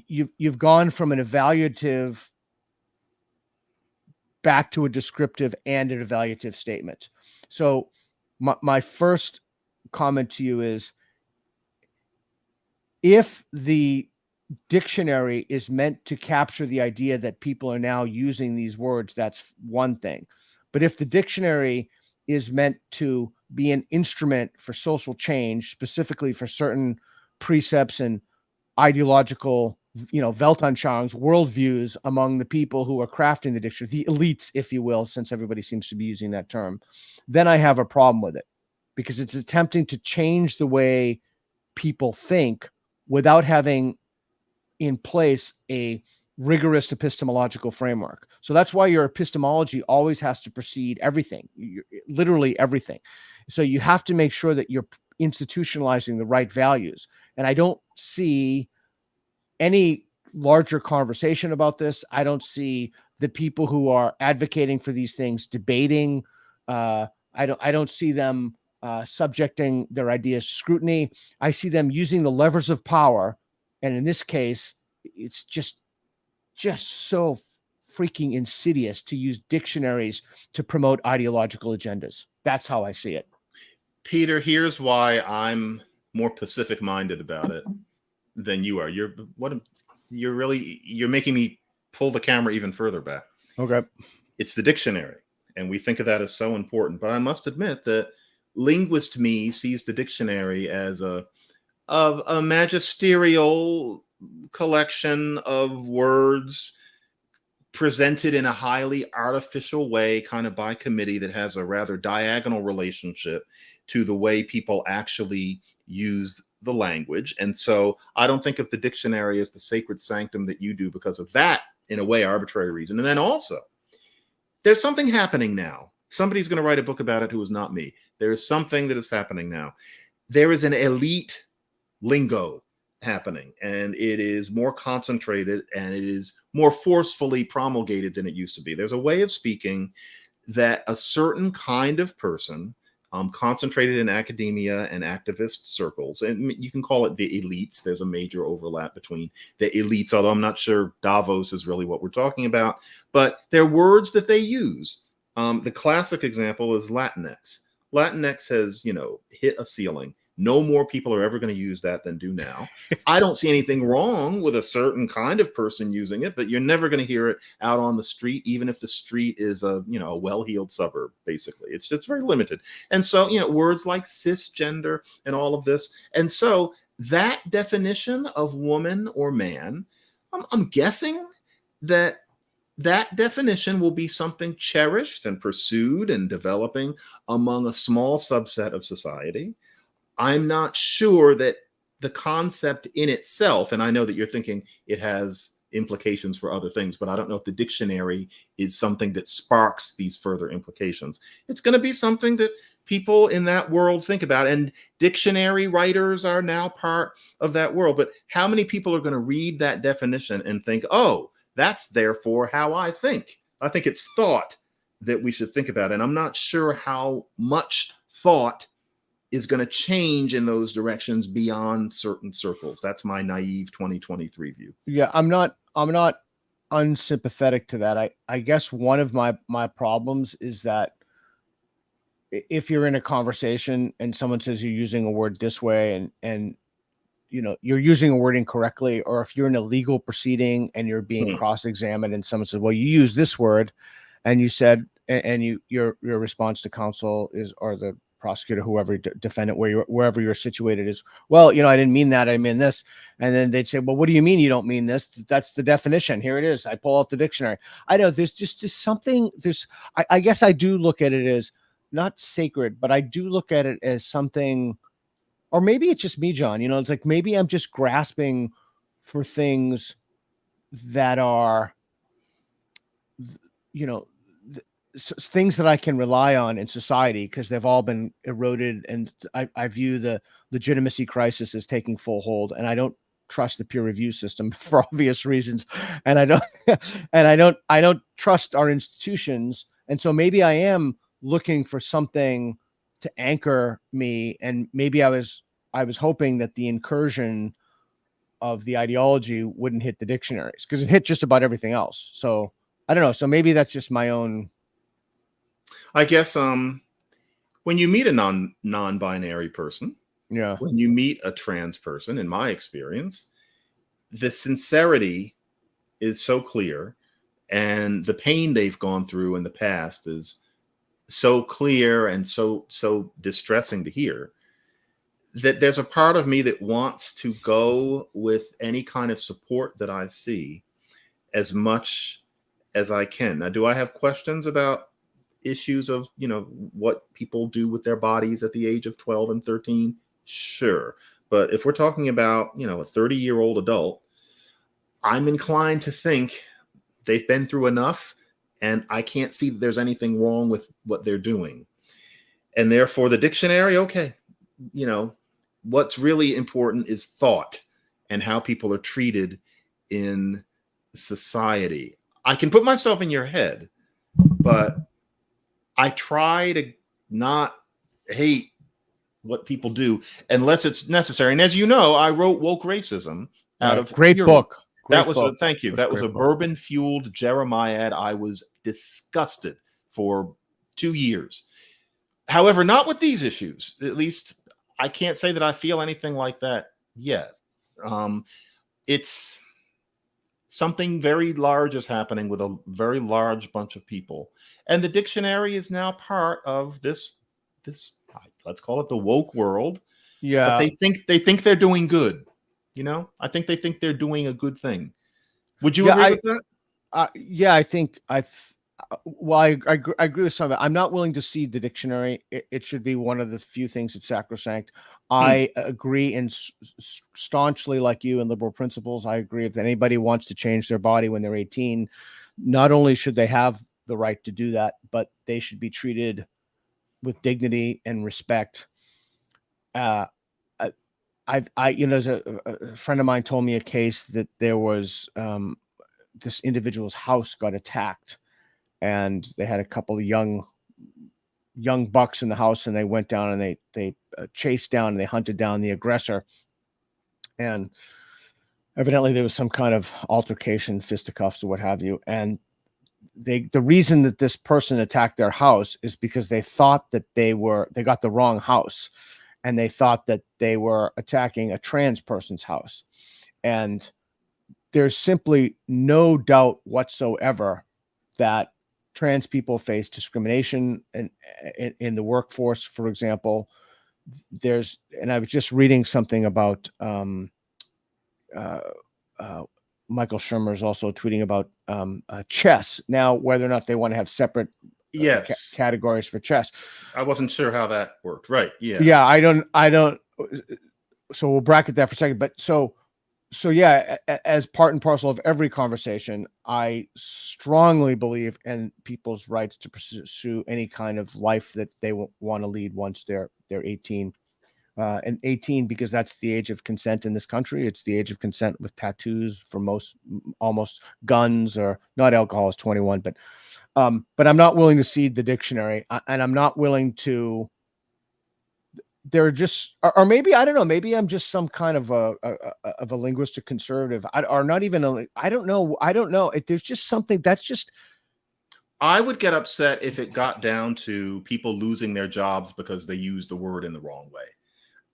You've gone from an evaluative back to a descriptive and an evaluative statement. So my first comment to you is, if the dictionary is meant to capture the idea that people are now using these words, that's one thing. But if the dictionary is meant to be an instrument for social change, specifically for certain precepts and ideological, Weltanschauungs, worldviews among the people who are crafting the dictionary, the elites, if you will, since everybody seems to be using that term, then I have a problem with it, because it's attempting to change the way people think without having in place a rigorous epistemological framework. So that's why your epistemology always has to precede everything, literally everything. So you have to make sure that you're institutionalizing the right values. And I don't see any larger conversation about this. I don't see the people who are advocating for these things debating. I don't see them subjecting their ideas to scrutiny. I see them using the levers of power, and in this case, it's just so freaking insidious to use dictionaries to promote ideological agendas. That's how I see it. Peter, here's why I'm more Pacific minded about it than you are. You're making me pull the camera even further back. Okay. It's the dictionary, and we think of that as so important. But I must admit that linguist me sees the dictionary as a magisterial collection of words presented in a highly artificial way, kind of by committee, that has a rather diagonal relationship to the way people actually use the language. And so I don't think of the dictionary as the sacred sanctum that you do because of that, in a way, arbitrary reason. And then also, there's something happening now. Somebody's going to write a book about it who is not me. There is something that is happening now. There is an elite lingo happening, and it is more concentrated and it is more forcefully promulgated than it used to be. There's a way of speaking that a certain kind of person, concentrated in academia and activist circles, and you can call it the elites. There's a major overlap between the elites, although I'm not sure Davos is really what we're talking about, but they're words that they use. The classic example is Latinx. Latinx has, hit a ceiling. No more people are ever going to use that than do now. I don't see anything wrong with a certain kind of person using it, but you're never going to hear it out on the street, even if the street is a well-heeled suburb, basically. It's very limited. And so, words like cisgender and all of this. And so that definition of woman or man, I'm guessing that definition will be something cherished and pursued and developing among a small subset of society. I'm not sure that the concept in itself, and I know that you're thinking it has implications for other things, but I don't know if the dictionary is something that sparks these further implications. It's going to be something that people in that world think about, and dictionary writers are now part of that world. But how many people are going to read that definition and think, oh, that's therefore how I think? I think it's thought that we should think about. And I'm not sure how much thought is going to change in those directions beyond certain circles. That's my naive 2023 view. Yeah, I'm not unsympathetic to that. I guess one of my problems is that if you're in a conversation and someone says you're using a word this way and you're using a word incorrectly, or if you're in a legal proceeding and you're being cross-examined and someone says, well, you use this word, and you said, and your response to counsel is, or the prosecutor, whoever, defendant, wherever you're situated, is, well, I didn't mean that, I mean this. And then they'd say, well, what do you mean you don't mean this? That's the definition. Here it is. I pull out the dictionary. I know there's just something, I guess I do look at it as not sacred, but I do look at it as something, or maybe it's just me, John, it's like, maybe I'm just grasping for things that are, things that I can rely on in society, because they've all been eroded. And I view the legitimacy crisis as taking full hold, and I don't trust the peer review system for obvious reasons. And I don't trust our institutions. And so maybe I am looking for something to anchor me. And maybe I was hoping that the incursion of the ideology wouldn't hit the dictionaries, because it hit just about everything else. So I don't know. So maybe that's just my own. I guess when you meet a non-binary person, Yeah. when you meet a trans person, in my experience, the sincerity is so clear, and the pain they've gone through in the past is so clear and so distressing to hear, that there's a part of me that wants to go with any kind of support that I see as much as I can. Now, do I have questions about issues of, what people do with their bodies at the age of 12 and 13? Sure. But if we're talking about, a 30-year-old adult, I'm inclined to think they've been through enough, and I can't see that there's anything wrong with what they're doing. And therefore, the dictionary, okay, what's really important is thought and how people are treated in society. I can put myself in your head, but I try to not hate what people do unless it's necessary. And as you know, I wrote Woke Racism out of great fury. book. That was book. thank you. That was a bourbon-fueled Jeremiad. I was disgusted for 2 years. However, not with these issues. At least I can't say that I feel anything like that yet. It's something very large is happening with a very large bunch of people, and the dictionary is now part of this. Let's call it the woke world. Yeah, but they think they're doing good. I think they think they're doing a good thing. Would you agree with that? Yeah, I think well, I agree with some of it. I'm not willing to cede the dictionary. It should be one of the few things that's sacrosanct. I agree, and staunchly, like you, in liberal principles, I agree. If anybody wants to change their body when they're 18, not only should they have the right to do that, but they should be treated with dignity and respect. As a friend of mine told me a case that there was this individual's house got attacked, and they had a couple of young bucks in the house, and they went down and they chased down and they hunted down the aggressor, and evidently there was some kind of altercation, fisticuffs or what have you. And the reason that this person attacked their house is because they thought that they got the wrong house, and they thought that they were attacking a trans person's house. And there's simply no doubt whatsoever that trans people face discrimination in the workforce, for example. And I was just reading something about Michael Shermer is also tweeting about chess now, whether or not they want to have separate categories for chess. I wasn't sure how that worked. Right. Yeah. Yeah. I don't. So we'll bracket that for a second. But so yeah, as part and parcel of every conversation, I strongly believe in people's rights to pursue any kind of life that they want to lead once they're 18. And 18, because that's the age of consent in this country. It's the age of consent with tattoos for almost guns, or not. Alcohol is 21, but I'm not willing to cede the dictionary, and I'm not willing to. They're just, or maybe, I don't know, maybe I'm just some kind of a linguistic conservative, or not even I don't know. There's just something that's just. I would get upset if it got down to people losing their jobs because they used the word in the wrong way.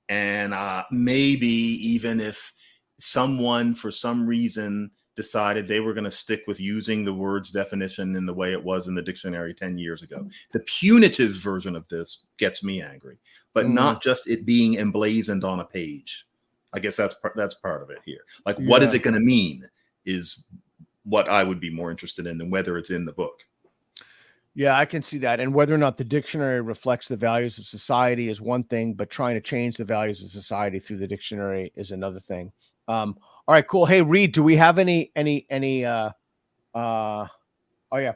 And maybe even if someone, for some reason, decided they were going to stick with using the word's definition in the way it was in the dictionary 10 years ago. The punitive version of this gets me angry, but not just it being emblazoned on a page. I guess that's part of it here. Like, what is it going to mean is what I would be more interested in than whether it's in the book. Yeah, I can see that. And whether or not the dictionary reflects the values of society is one thing, but trying to change the values of society through the dictionary is another thing. All right, cool. Hey, Reed, do we have any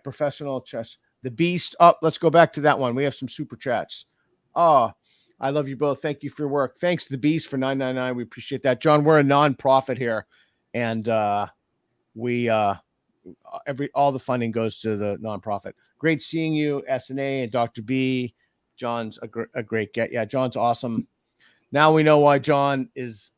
professional chess, the beast up? Let's go back to that one. We have some super chats. I love you both. Thank you for your work. Thanks to the beast for $9.99. We appreciate that. John, we're a non-profit here, and we all the funding goes to the nonprofit. Great seeing you, SNA and Dr. B. John's a great get. Yeah, John's awesome. Now we know why John is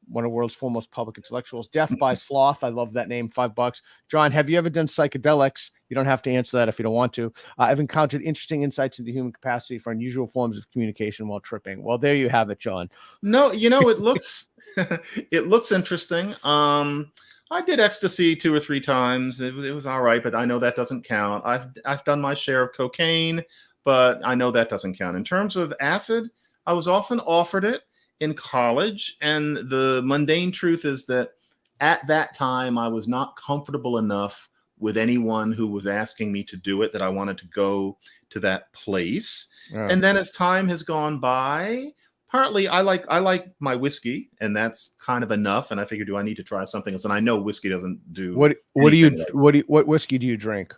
one of the world's foremost public intellectuals. Death by Sloth. I love that name. $5. John, have you ever done psychedelics? You don't have to answer that if you don't want to. I've encountered interesting insights into human capacity for unusual forms of communication while tripping. Well, there you have it, John. No, it looks it looks interesting. I did ecstasy 2 or 3 times. It was all right, but I know that doesn't count. I've done my share of cocaine, but I know that doesn't count. In terms of acid, I was often offered it in college, and the mundane truth is that at that time I was not comfortable enough with anyone who was asking me to do it that I wanted to go to that place. Yeah. And then as time has gone by, partly I like my whiskey, and that's kind of enough. And I figured, do I need to try something else? And I know whiskey doesn't do what whiskey do you drink?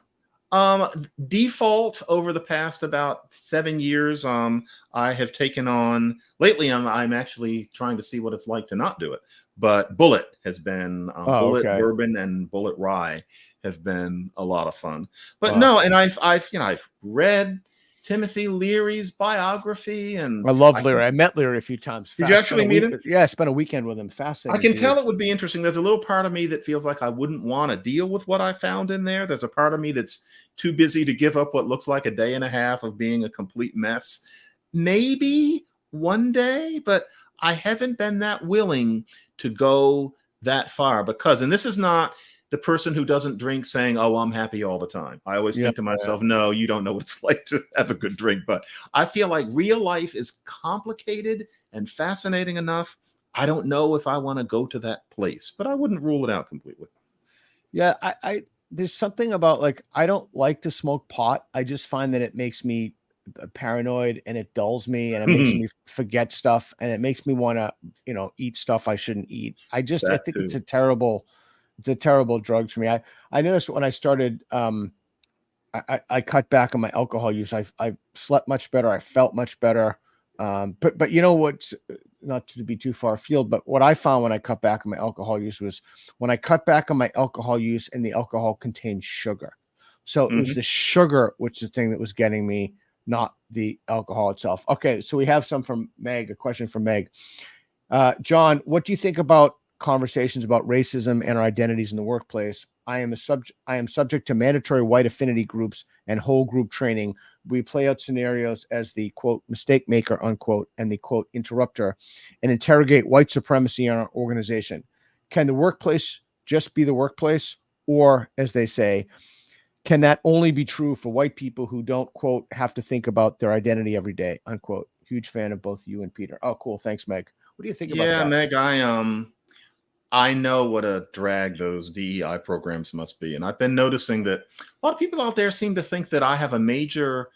Default over the past about 7 years, I have taken on lately. I'm actually trying to see what it's like to not do it. But Bullet has been Bullet bourbon and Bullet rye have been a lot of fun. But no, and I've read Timothy Leary's biography, and I love Leary. I met Leary a few times. Did you actually meet him? Yeah, I spent a weekend with him. Fascinating. I can tell it would be interesting. There's a little part of me that feels like I wouldn't want to deal with what I found in there. There's a part of me that's too busy to give up what looks like a day and a half of being a complete mess. Maybe one day, but I haven't been that willing to go that far because, and this is not the person who doesn't drink saying, oh, I'm happy all the time. I always think to myself, no, you don't know what it's like to have a good drink. But I feel like real life is complicated and fascinating enough. I don't know if I want to go to that place, but I wouldn't rule it out completely. Yeah, I there's something about, like, I don't like to smoke pot. I just find that it makes me paranoid, and it dulls me, and it makes me forget stuff, and it makes me want to, eat stuff I shouldn't eat. I think it's a terrible drug for me. I noticed when I started, I cut back on my alcohol use. I slept much better. I felt much better. But you know what's, not to be too far afield, but what I found when I cut back on my alcohol use was when I cut back on my alcohol use and the alcohol contained sugar. So it was the sugar, which is the thing that was getting me, not the alcohol itself. Okay. So we have some from Meg, a question from Meg. John, what do you think about conversations about racism and our identities in the workplace? I am subject to mandatory white affinity groups and whole group training. We play out scenarios as the quote mistake maker unquote and the quote interrupter and interrogate white supremacy in our organization. Can the workplace just be the workplace, or, as they say, can that only be true for white people who don't quote have to think about their identity every day unquote? Huge fan of both you and Peter. Oh, cool. Thanks, Meg. What do you think about that? Yeah, Meg, I know what a drag those DEI programs must be. And I've been noticing that a lot of people out there seem to think that I have a major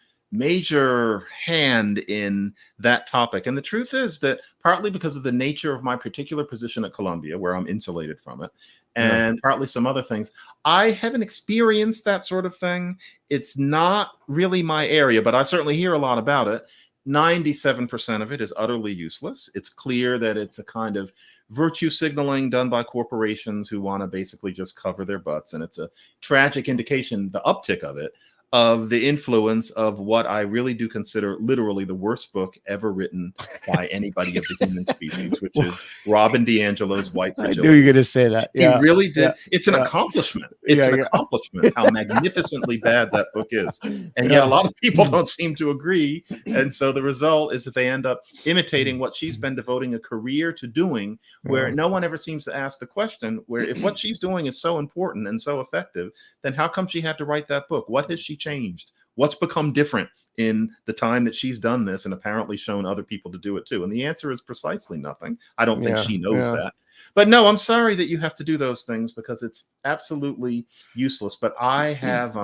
hand in that topic. And the truth is that partly because of the nature of my particular position at Columbia, where I'm insulated from it, and partly some other things, I haven't experienced that sort of thing. It's not really my area, but I certainly hear a lot about it. 97% of it is utterly useless. It's clear that it's a kind of virtue signaling done by corporations who want to basically just cover their butts. And it's a tragic indication, the uptick of it, of the influence of what I really do consider literally the worst book ever written by anybody of the human species, which is Robin DiAngelo's White Fragility. I knew you were going to say that. Yeah. He really did. Yeah. It's an accomplishment. It's an accomplishment how magnificently bad that book is. And yet a lot of people don't seem to agree. And so the result is that they end up imitating what she's been devoting a career to doing, where no one ever seems to ask the question, where if what she's doing is so important and so effective, then how come she had to write that book? What has she changed? What's become different in the time that she's done this and apparently shown other people to do it too? And the answer is precisely nothing. I don't think she knows that. But no, I'm sorry that you have to do those things because it's absolutely useless. But I have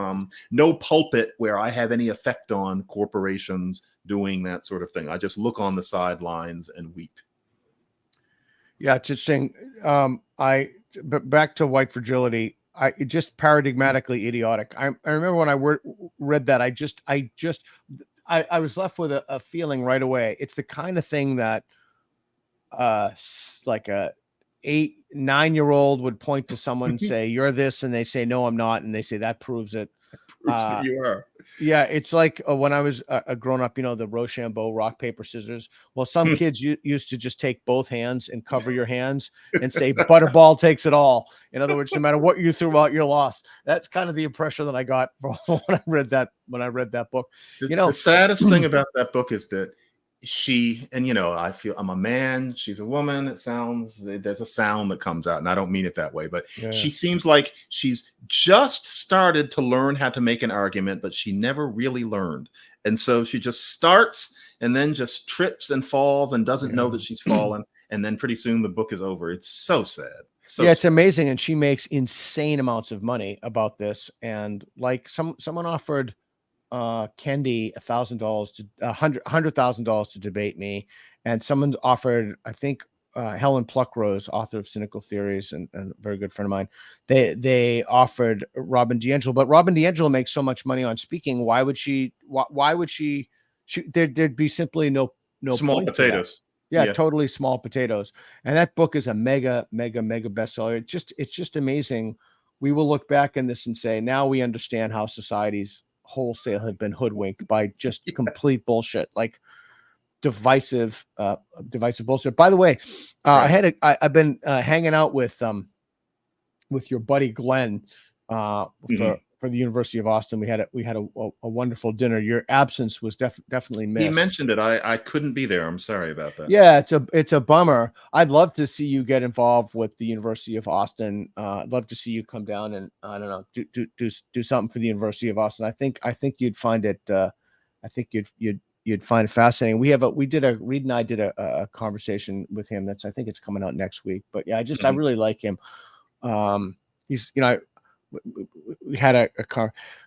no pulpit where I have any effect on corporations doing that sort of thing. I just look on the sidelines and weep. Yeah, it's interesting. But back to White Fragility. It just paradigmatically idiotic. I remember when I read that, I was left with a feeling right away. It's the kind of thing that like a 8-9-year-old would point to someone and say, you're this, and they say, no, I'm not, and they say that proves it. That you are. Yeah, it's like when I was growing up, the Rochambeau rock, paper, scissors. Well, some kids used to just take both hands and cover your hands and say Butterball takes it all. In other words, no matter what you threw out, you're lost. That's kind of the impression that I got from when I read that book. The saddest thing about that book is that I feel I'm a man, she's a woman. There's a sound that comes out, and I don't mean it that way, but she seems like she's just started to learn how to make an argument, but she never really learned. And so she just starts and then just trips and falls and doesn't know that she's fallen. And then pretty soon the book is over. It's so sad. It's amazing. And she makes insane amounts of money about this. And like someone offered Kendi $1,000 to $100,000 to debate me, and someone's offered, I think, Helen Pluckrose, author of Cynical Theories and a very good friend of mine, they offered Robin DiAngelo, but Robin DiAngelo makes so much money on speaking. Why would she there'd be simply no small potatoes. Yeah, totally small potatoes. And that book is a mega bestseller. It's just amazing. We will look back in this and say, now we understand how societies wholesale have been hoodwinked by just complete bullshit, like divisive bullshit. By the way, I've been hanging out with your buddy Glenn for the University of Austin. We had a wonderful dinner. Your absence was definitely missed. He mentioned it. I couldn't be there. I'm sorry about that. Yeah, it's a bummer. I'd love to see you get involved with the University of Austin. I'd love to see you come down and I don't know, do something for the University of Austin. I think you'd find it. I think you'd find it fascinating. Reed and I did a conversation with him. I think it's coming out next week. But yeah, I really like him. He's we had a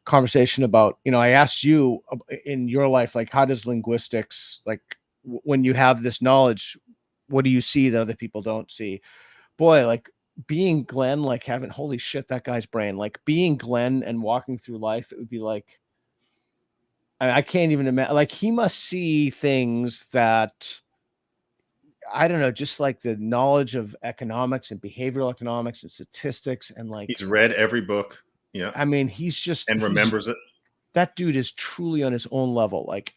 conversation about, I asked you in your life, like, how does linguistics, like when you have this knowledge, what do you see that other people don't see? Boy, like being Glenn, like having, holy shit, that guy's brain, like being Glenn and walking through life, it would be like, I can't even imagine, like he must see things that, I don't know, just like the knowledge of economics and behavioral economics and statistics, and like he's read every book. Yeah. I mean, remembers it. That dude is truly on his own level. Like,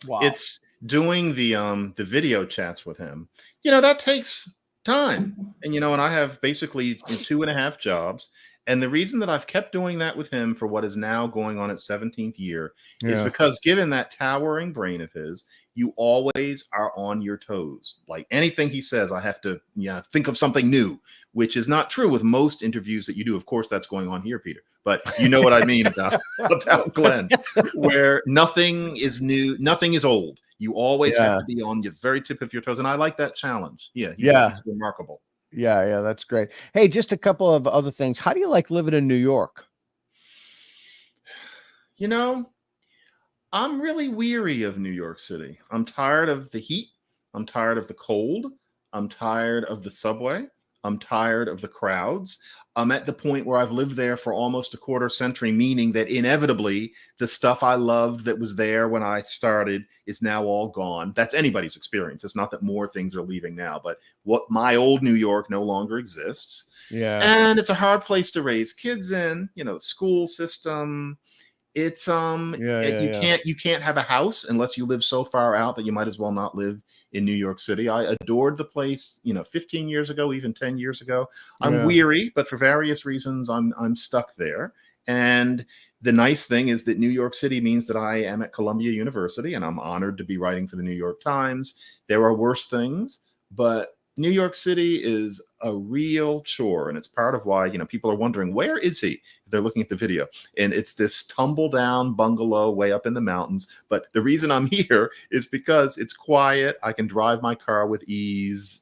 wow. It's doing the video chats with him. That takes time. And and I have basically 2.5 jobs. And the reason that I've kept doing that with him for what is now going on its 17th year is because, given that towering brain of his, you always are on your toes. Like anything he says, I have to think of something new, which is not true with most interviews that you do. Of course, that's going on here, Peter. But you know what I mean about Glenn, where nothing is new, nothing is old. You always have to be on the very tip of your toes. And I like that challenge. He's remarkable. Yeah, that's great. Hey, just a couple of other things. How do you like living in New York? I'm really weary of New York City. I'm tired of the heat. I'm tired of the cold. I'm tired of the subway. I'm tired of the crowds. I'm at the point where I've lived there for almost a quarter century, meaning that inevitably the stuff I loved that was there when I started is now all gone. That's anybody's experience. It's not that more things are leaving now, but what my old New York no longer exists. Yeah. And it's a hard place to raise kids in, the school system. It's you can't have a house unless you live so far out that you might as well not live in New York City. I adored the place, 15 years ago, even 10 years ago. I'm weary, but for various reasons, I'm stuck there. And the nice thing is that New York City means that I am at Columbia University, and I'm honored to be writing for the New York Times. There are worse things, but New York City is a real chore, and it's part of why people are wondering, where is he? They're looking at the video, and it's this tumble down bungalow way up in the mountains. But the reason I'm here is because it's quiet. I can drive my car with ease.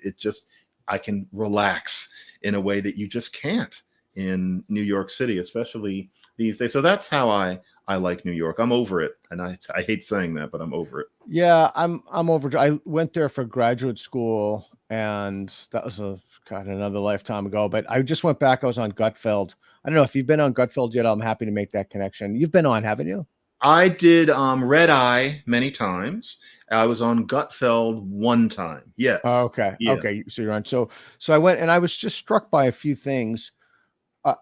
I can relax in a way that you just can't in New York City, especially these days. So that's how I like New York. I'm over it, and I hate saying that, but I'm over it. Yeah, I'm over it. I went there for graduate school, and that was another lifetime ago. But I just went back. I was on Gutfeld. I don't know if you've been on Gutfeld yet. I'm happy to make that connection. You've been on, haven't you? I did Red Eye many times. I was on Gutfeld one time. Yes. Okay. Yeah. Okay. So you're on. So I went, and I was just struck by a few things.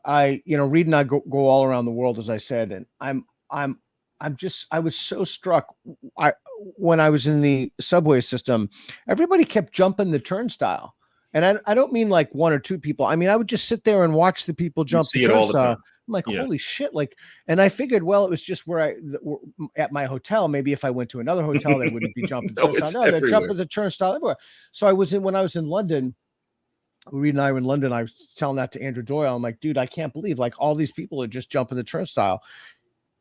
Reed and I go all around the world, as I said, and I'm I was so struck. When I was in the subway system, everybody kept jumping the turnstile. And I don't mean like one or two people. I mean, I would just sit there and watch the people You jump the see it all the turnstile. time. I'm like, Yeah. holy shit. Like, and I figured, well, it was just at my hotel. Maybe if I went to another hotel, they wouldn't be jumping the No, turnstile. it's No, they're everywhere. jumping the turnstile everywhere. So when I was in London, Reed and I were in London. I was telling that to Andrew Doyle. I'm like, dude, I can't believe like all these people are just jumping the turnstile.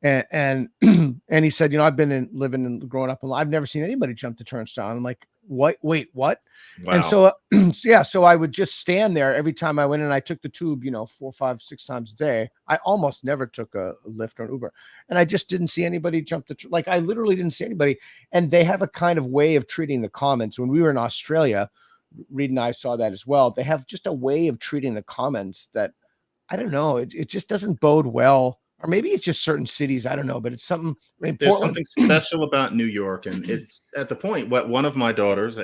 And and he said, I've been living and growing up, and I've never seen anybody jump the turnstile. And I'm like, what? Wait, what? And Wow. so, so I would just stand there every time I went, and I took the tube, 4, 5, 6 times a day. I almost never took a Lyft or an Uber, and I just didn't see anybody jump like I literally didn't see anybody. And they have a kind of way of treating the comments. When we were in Australia, Reed and I saw that as well. They have just a way of treating the comments that I don't know. It just doesn't bode well. Or maybe it's just certain cities. I don't know, but it's something in There's Portland. something special about New York, and it's at the point. What one of my daughters,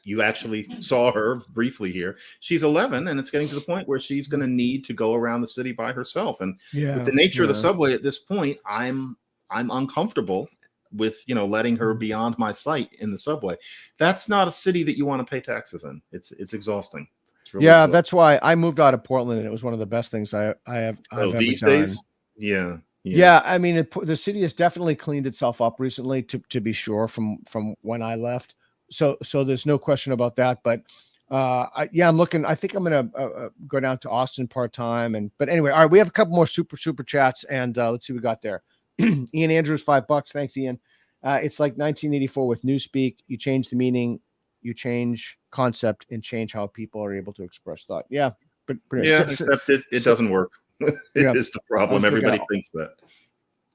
you actually saw her briefly here. She's 11, and it's getting to the point where she's going to need to go around the city by herself. And with the nature of the subway at this point, I'm uncomfortable with letting her beyond my sight in the subway. That's not a city that you want to pay taxes in. It's exhausting. It's really exhausting. That's why I moved out of Portland, and it was one of the best things I've ever these done. days, yeah. I mean, the city has definitely cleaned itself up recently, to be sure, from when I left. So there's no question about that. But I'm looking. I think I'm gonna go down to Austin part time. But anyway, all right. We have a couple more super chats, and let's see what we got there. Ian Andrews, $5. Thanks, Ian. It's like 1984 with Newspeak. You change the meaning, you change concept, and change how people are able to express thought. Yeah, but except it doesn't work. It is the problem. Everybody thinks that.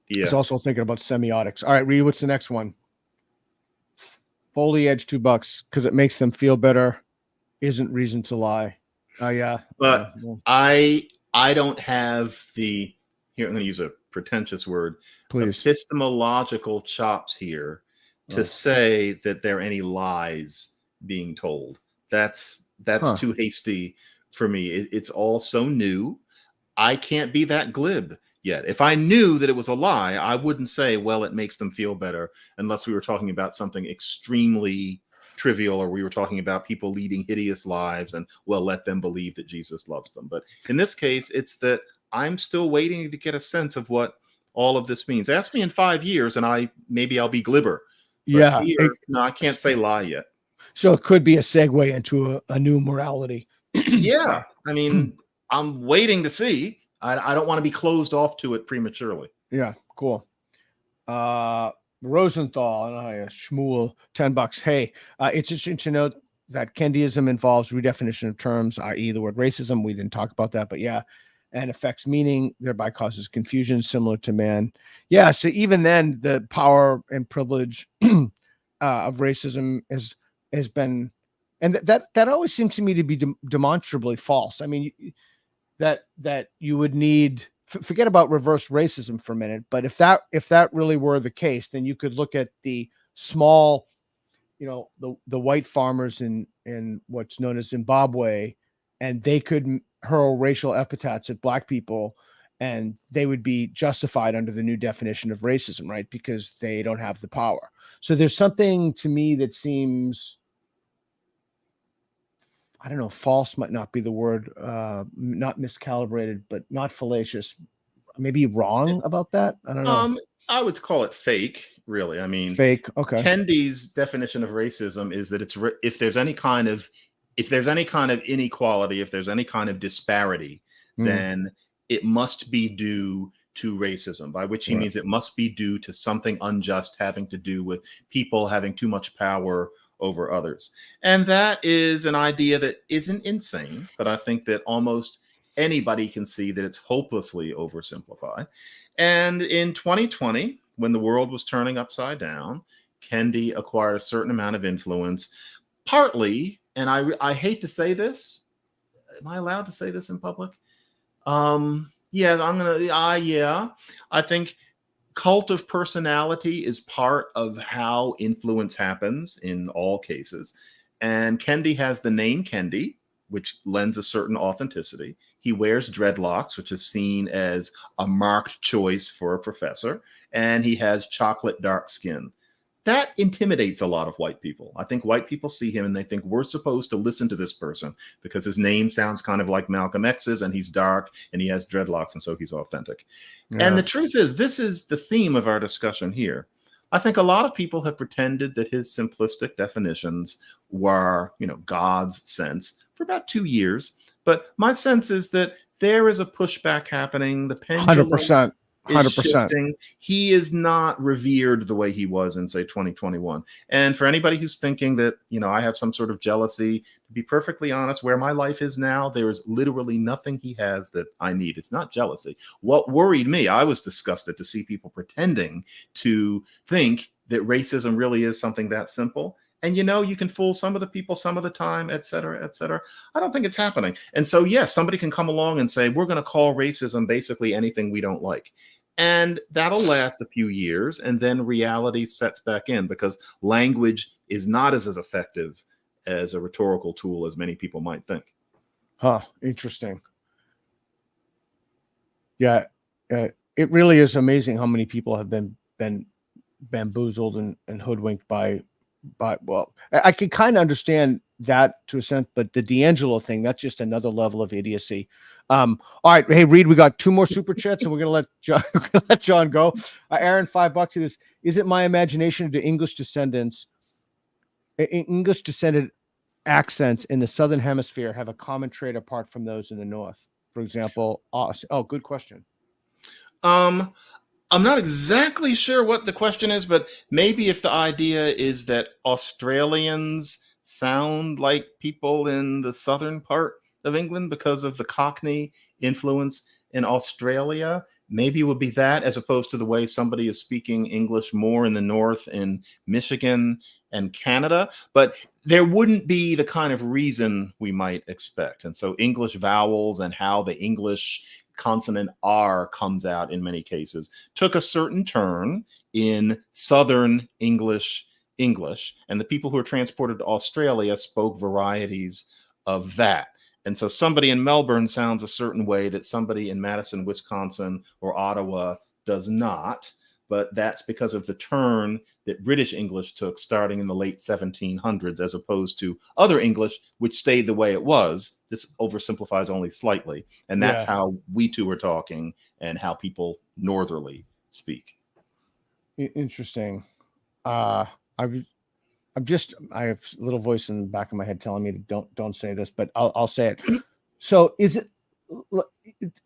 Yeah. I was also thinking about semiotics. All right, Reed, what's the next one? Foliage, $2 because it makes them feel better. Isn't reason to lie. Oh yeah. But I don't have here. I'm going to use a pretentious word. Please. Epistemological chops here to say that there are any lies being told. That's too hasty for me. It's all so new. I can't be that glib yet. If I knew that it was a lie, I wouldn't say, well, it makes them feel better, unless we were talking about something extremely trivial, or we were talking about people leading hideous lives and, well, let them believe that Jesus loves them. But in this case, it's that I'm still waiting to get a sense of what all of this means. Ask me in 5 years and maybe I'll be glibber. But here, no, I can't say lie yet. So it could be a segue into a new morality. Yeah. I mean, I'm waiting to see. I don't want to be closed off to it prematurely. Yeah, cool. Rosenthal and Shmuel, $10. Hey, it's interesting to note that Kendiism involves redefinition of terms, i.e., the word racism. We didn't talk about that, but yeah, and affects meaning, thereby causes confusion, similar to man. Yeah, so even then, the power and privilege of racism has been, and that always seems to me to be demonstrably false. I mean, that you would need. Forget about reverse racism for a minute, but if that really were the case, then you could look at the small, the white farmers in what's known as Zimbabwe, and they could hurl racial epithets at black people, and they would be justified under the new definition of racism, right? Because they don't have the power. So there's something to me that seems, I don't know, false might not be the word, not miscalibrated, but not fallacious. Maybe wrong about that. I don't know. I would call it fake, really. I mean, fake. Okay. Kendi's definition of racism is that if there's any kind of inequality, if there's any kind of disparity, then it must be due to racism, by which he means it must be due to something unjust having to do with people having too much power over others. And that is an idea that isn't insane, but I think that almost anybody can see that it's hopelessly oversimplified. And in 2020, when the world was turning upside down, Kendi acquired a certain amount of influence, partly, and I hate to say this. Am I allowed to say this in public? I think cult of personality is part of how influence happens in all cases. And Kendi has the name Kendi, which lends a certain authenticity. He wears dreadlocks, which is seen as a marked choice for a professor. and he has chocolate dark skin. That intimidates a lot of white people. I think white people see him and they think we're supposed to listen to this person because his name sounds kind of like Malcolm X's, and he's dark and he has dreadlocks, and so he's authentic. Yeah. And the truth is, this is the theme of our discussion here. I think a lot of people have pretended that his simplistic definitions were, God's sense for about 2 years. But my sense is that there is a pushback happening. The pendulum 100%. is 100%. shifting. He is not revered the way he was in, say, 2021. And for anybody who's thinking that, I have some sort of jealousy, to be perfectly honest, where my life is now, there is literally nothing he has that I need. It's not jealousy. What worried me, I was disgusted to see people pretending to think that racism really is something that simple. And, you can fool some of the people some of the time, et cetera, et cetera. I don't think it's happening. And so, yes, somebody can come along and say, we're going to call racism basically anything we don't like. And that'll last a few years, and then reality sets back in, because language is not as effective as a rhetorical tool as many people might think. Huh. Interesting. Yeah. It really is amazing how many people have been bamboozled and hoodwinked by, well, I can kind of understand that to a sense, but the D'Angelo thing, that's just another level of idiocy. All right. Hey, Reed, we got 2 more super chats and we're going to let John go. Aaron, $5. It is it my imagination to English descended accents in the Southern hemisphere have a common trait apart from those in the North? For example, good question. I'm not exactly sure what the question is, but maybe if the idea is that Australians sound like people in the southern part of England because of the Cockney influence in Australia, maybe it would be that, as opposed to the way somebody is speaking English more in the north in Michigan and Canada. But there wouldn't be the kind of reason we might expect. And so English vowels and how the English consonant R comes out in many cases took a certain turn in Southern English, and the people who were transported to Australia spoke varieties of that. And so somebody in Melbourne sounds a certain way that somebody in Madison, Wisconsin, or Ottawa does not. But that's because of the turn that British English took starting in the late 1700s, as opposed to other English, which stayed the way it was. This oversimplifies only slightly. And that's how we two are talking and how people northerly speak. Interesting. I have a little voice in the back of my head telling me to don't say this, but I'll say it. So is it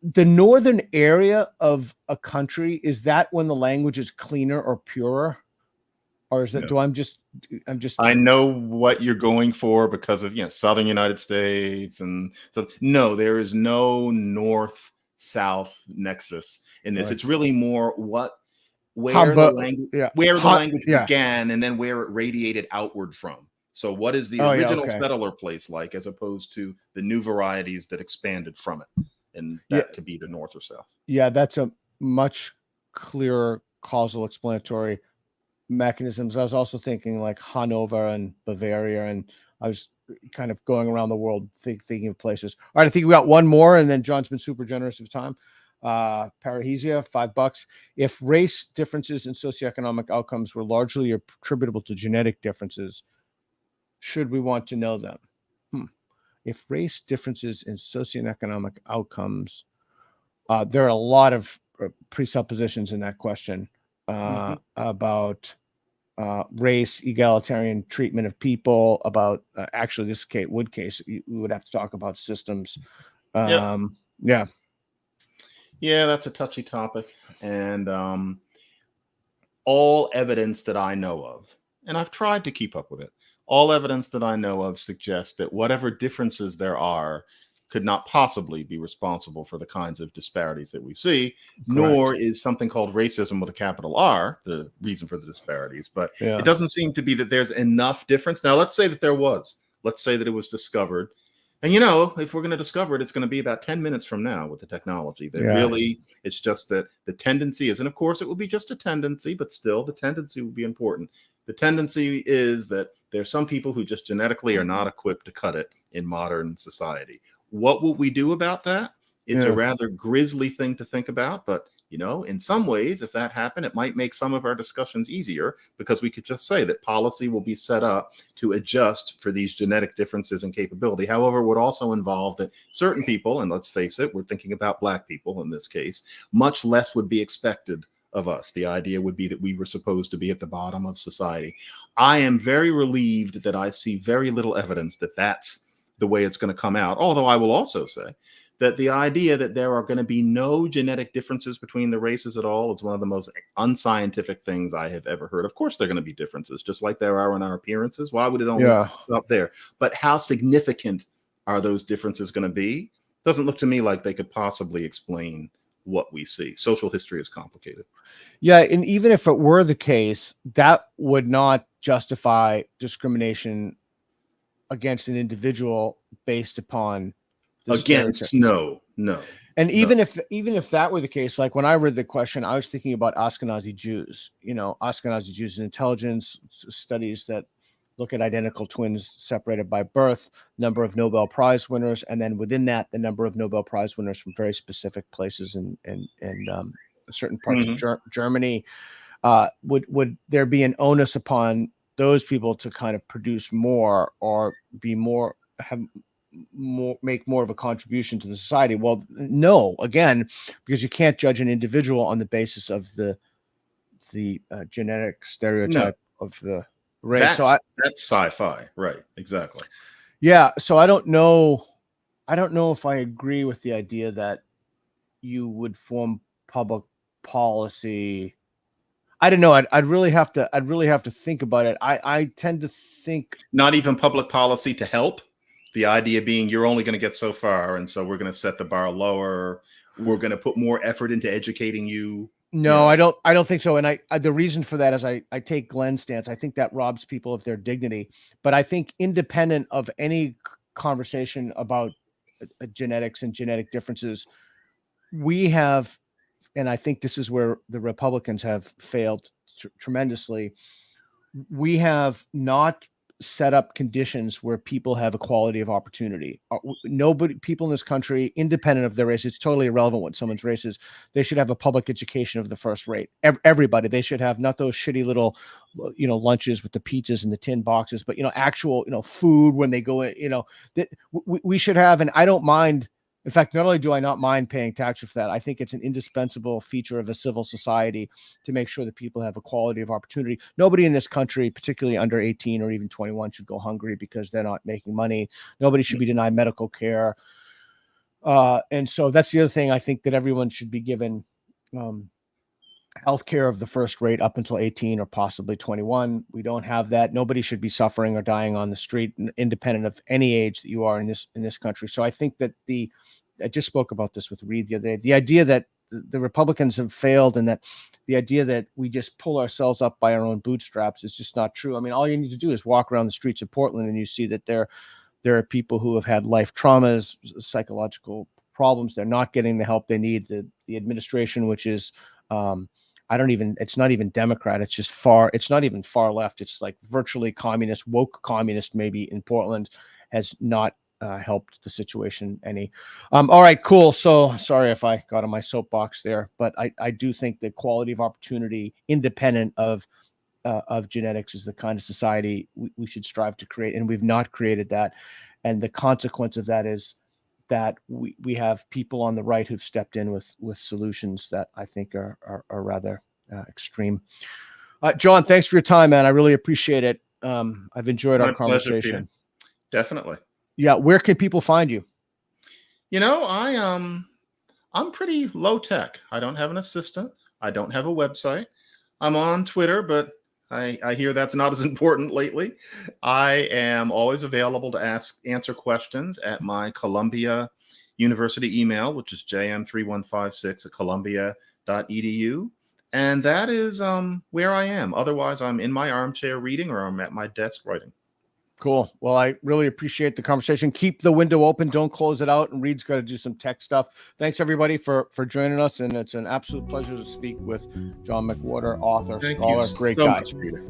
the northern area of a country? Is that when the language is cleaner or purer, or is that? No. I know what you're going for because of southern United States, and so no, there is no north-south nexus in this. Right. It's really more where the language began, and then where it radiated outward from. So what is the original settler place like, as opposed to the new varieties that expanded from it? And that could be the north or south. Yeah, that's a much clearer causal explanatory mechanisms. I was also thinking like Hanover and Bavaria, and I was kind of going around the world thinking of places. All right, I think we got one more, and then John's been super generous of time. Parahisia, $5. If race differences in socioeconomic outcomes were largely attributable to genetic differences, should we want to know them? If race differences in socioeconomic outcomes, there are a lot of presuppositions in that question about race, egalitarian treatment of people, about actually this case, we would have to talk about systems. Yeah, that's a touchy topic. And all evidence that I know of, and I've tried to keep up with it, all evidence that I know of suggests that whatever differences there are could not possibly be responsible for the kinds of disparities that we see. Correct. Nor is something called racism with a capital R the reason for the disparities. But it doesn't seem to be that there's enough difference. Now, let's say that there was. Let's say that it was discovered. And, if we're going to discover it, it's going to be about 10 minutes from now with the technology. That really, it's just that the tendency is, and of course it will be just a tendency, but still the tendency will be important. The tendency is that there's some people who just genetically are not equipped to cut it in modern society. What will we do about that? It's a rather grisly thing to think about, but You know, in some ways, if that happened, it might make some of our discussions easier, because we could just say that policy will be set up to adjust for these genetic differences in capability. However, it would also involve that certain people, and let's face it, we're thinking about Black people in this case, much less would be expected of us. The idea would be that we were supposed to be at the bottom of society. I am very relieved that I see very little evidence that that's the way it's going to come out. Although I will also say that the idea that there are going to be no genetic differences between the races at all, it's one of the most unscientific things I have ever heard. Of course, there are going to be differences, just like there are in our appearances. Why would it only stop there? But how significant are those differences going to be? Doesn't look to me like they could possibly explain what we see. Social history is complicated. Yeah, and even if it were the case, that would not justify discrimination against an individual based upon against no. And even if that were the case, like when I read the question, I was thinking about Ashkenazi Jews. You know, Ashkenazi Jews in intelligence studies that look at identical twins separated by birth, number of Nobel Prize winners, and then within that, the number of Nobel Prize winners from very specific places in certain parts of Germany. Would there be an onus upon those people to kind of produce more or be more, make more of a contribution to the society? Well, no, again, because you can't judge an individual on the basis of the genetic stereotype of the race. That's sci-fi, right? Exactly. Yeah. So I don't know if I agree with the idea that you would form public policy. I don't know. I'd really have to think about it. I tend to think not even public policy to help. The idea being you're only going to get so far, and so we're going to set the bar lower. We're going to put more effort into educating you. No, I don't think so. And the reason for that is I take Glenn's stance. I think that robs people of their dignity. But I think independent of any conversation about genetics and genetic differences, we have, and I think this is where the Republicans have failed tremendously. We have not set up conditions where people have equality of opportunity. People in this country, independent of their race, it's totally irrelevant what someone's race is. They should have a public education of the first rate. Everybody, they should have not those shitty little, lunches with the pizzas and the tin boxes, but actual, food when they go in. That we should have, and I don't mind. In fact, not only do I not mind paying taxes for that, I think it's an indispensable feature of a civil society to make sure that people have equality of opportunity. Nobody in this country, particularly under 18 or even 21, should go hungry because they're not making money. Nobody should be denied medical care. And so that's the other thing. I think that everyone should be given health care of the first rate up until 18 or possibly 21. We don't have that. Nobody should be suffering or dying on the street, independent of any age that you are in this country. So I think that I just spoke about this with Reed the other day. The idea that the Republicans have failed and that the idea that we just pull ourselves up by our own bootstraps is just not true. I mean, all you need to do is walk around the streets of Portland and you see that there are people who have had life traumas, psychological problems. They're not getting the help they need. The administration, which is, it's not even Democrat. It's just it's not even far left. It's like virtually communist, woke communist, maybe in Portland, has not helped the situation any. All right, cool. So sorry if I got on my soapbox there, but I do think the quality of opportunity, independent of genetics, is the kind of society we should strive to create. And we've not created that. And the consequence of that is that we have people on the right who've stepped in with solutions that I think are rather extreme. John, thanks for your time, man. I really appreciate it. I've enjoyed our conversation. Definitely. Yeah. Where can people find you? I'm pretty low tech. I don't have an assistant. I don't have a website. I'm on Twitter, but I hear that's not as important lately. I am always available to answer questions at my Columbia University email, which is jm3156@columbia.edu. And that is where I am. Otherwise, I'm in my armchair reading or I'm at my desk writing. Cool. Well, I really appreciate the conversation. Keep the window open. Don't close it out. And Reed's got to do some tech stuff. Thanks, everybody, for joining us. And it's an absolute pleasure to speak with John McWhorter, author, scholar, great guy. Much, Peter.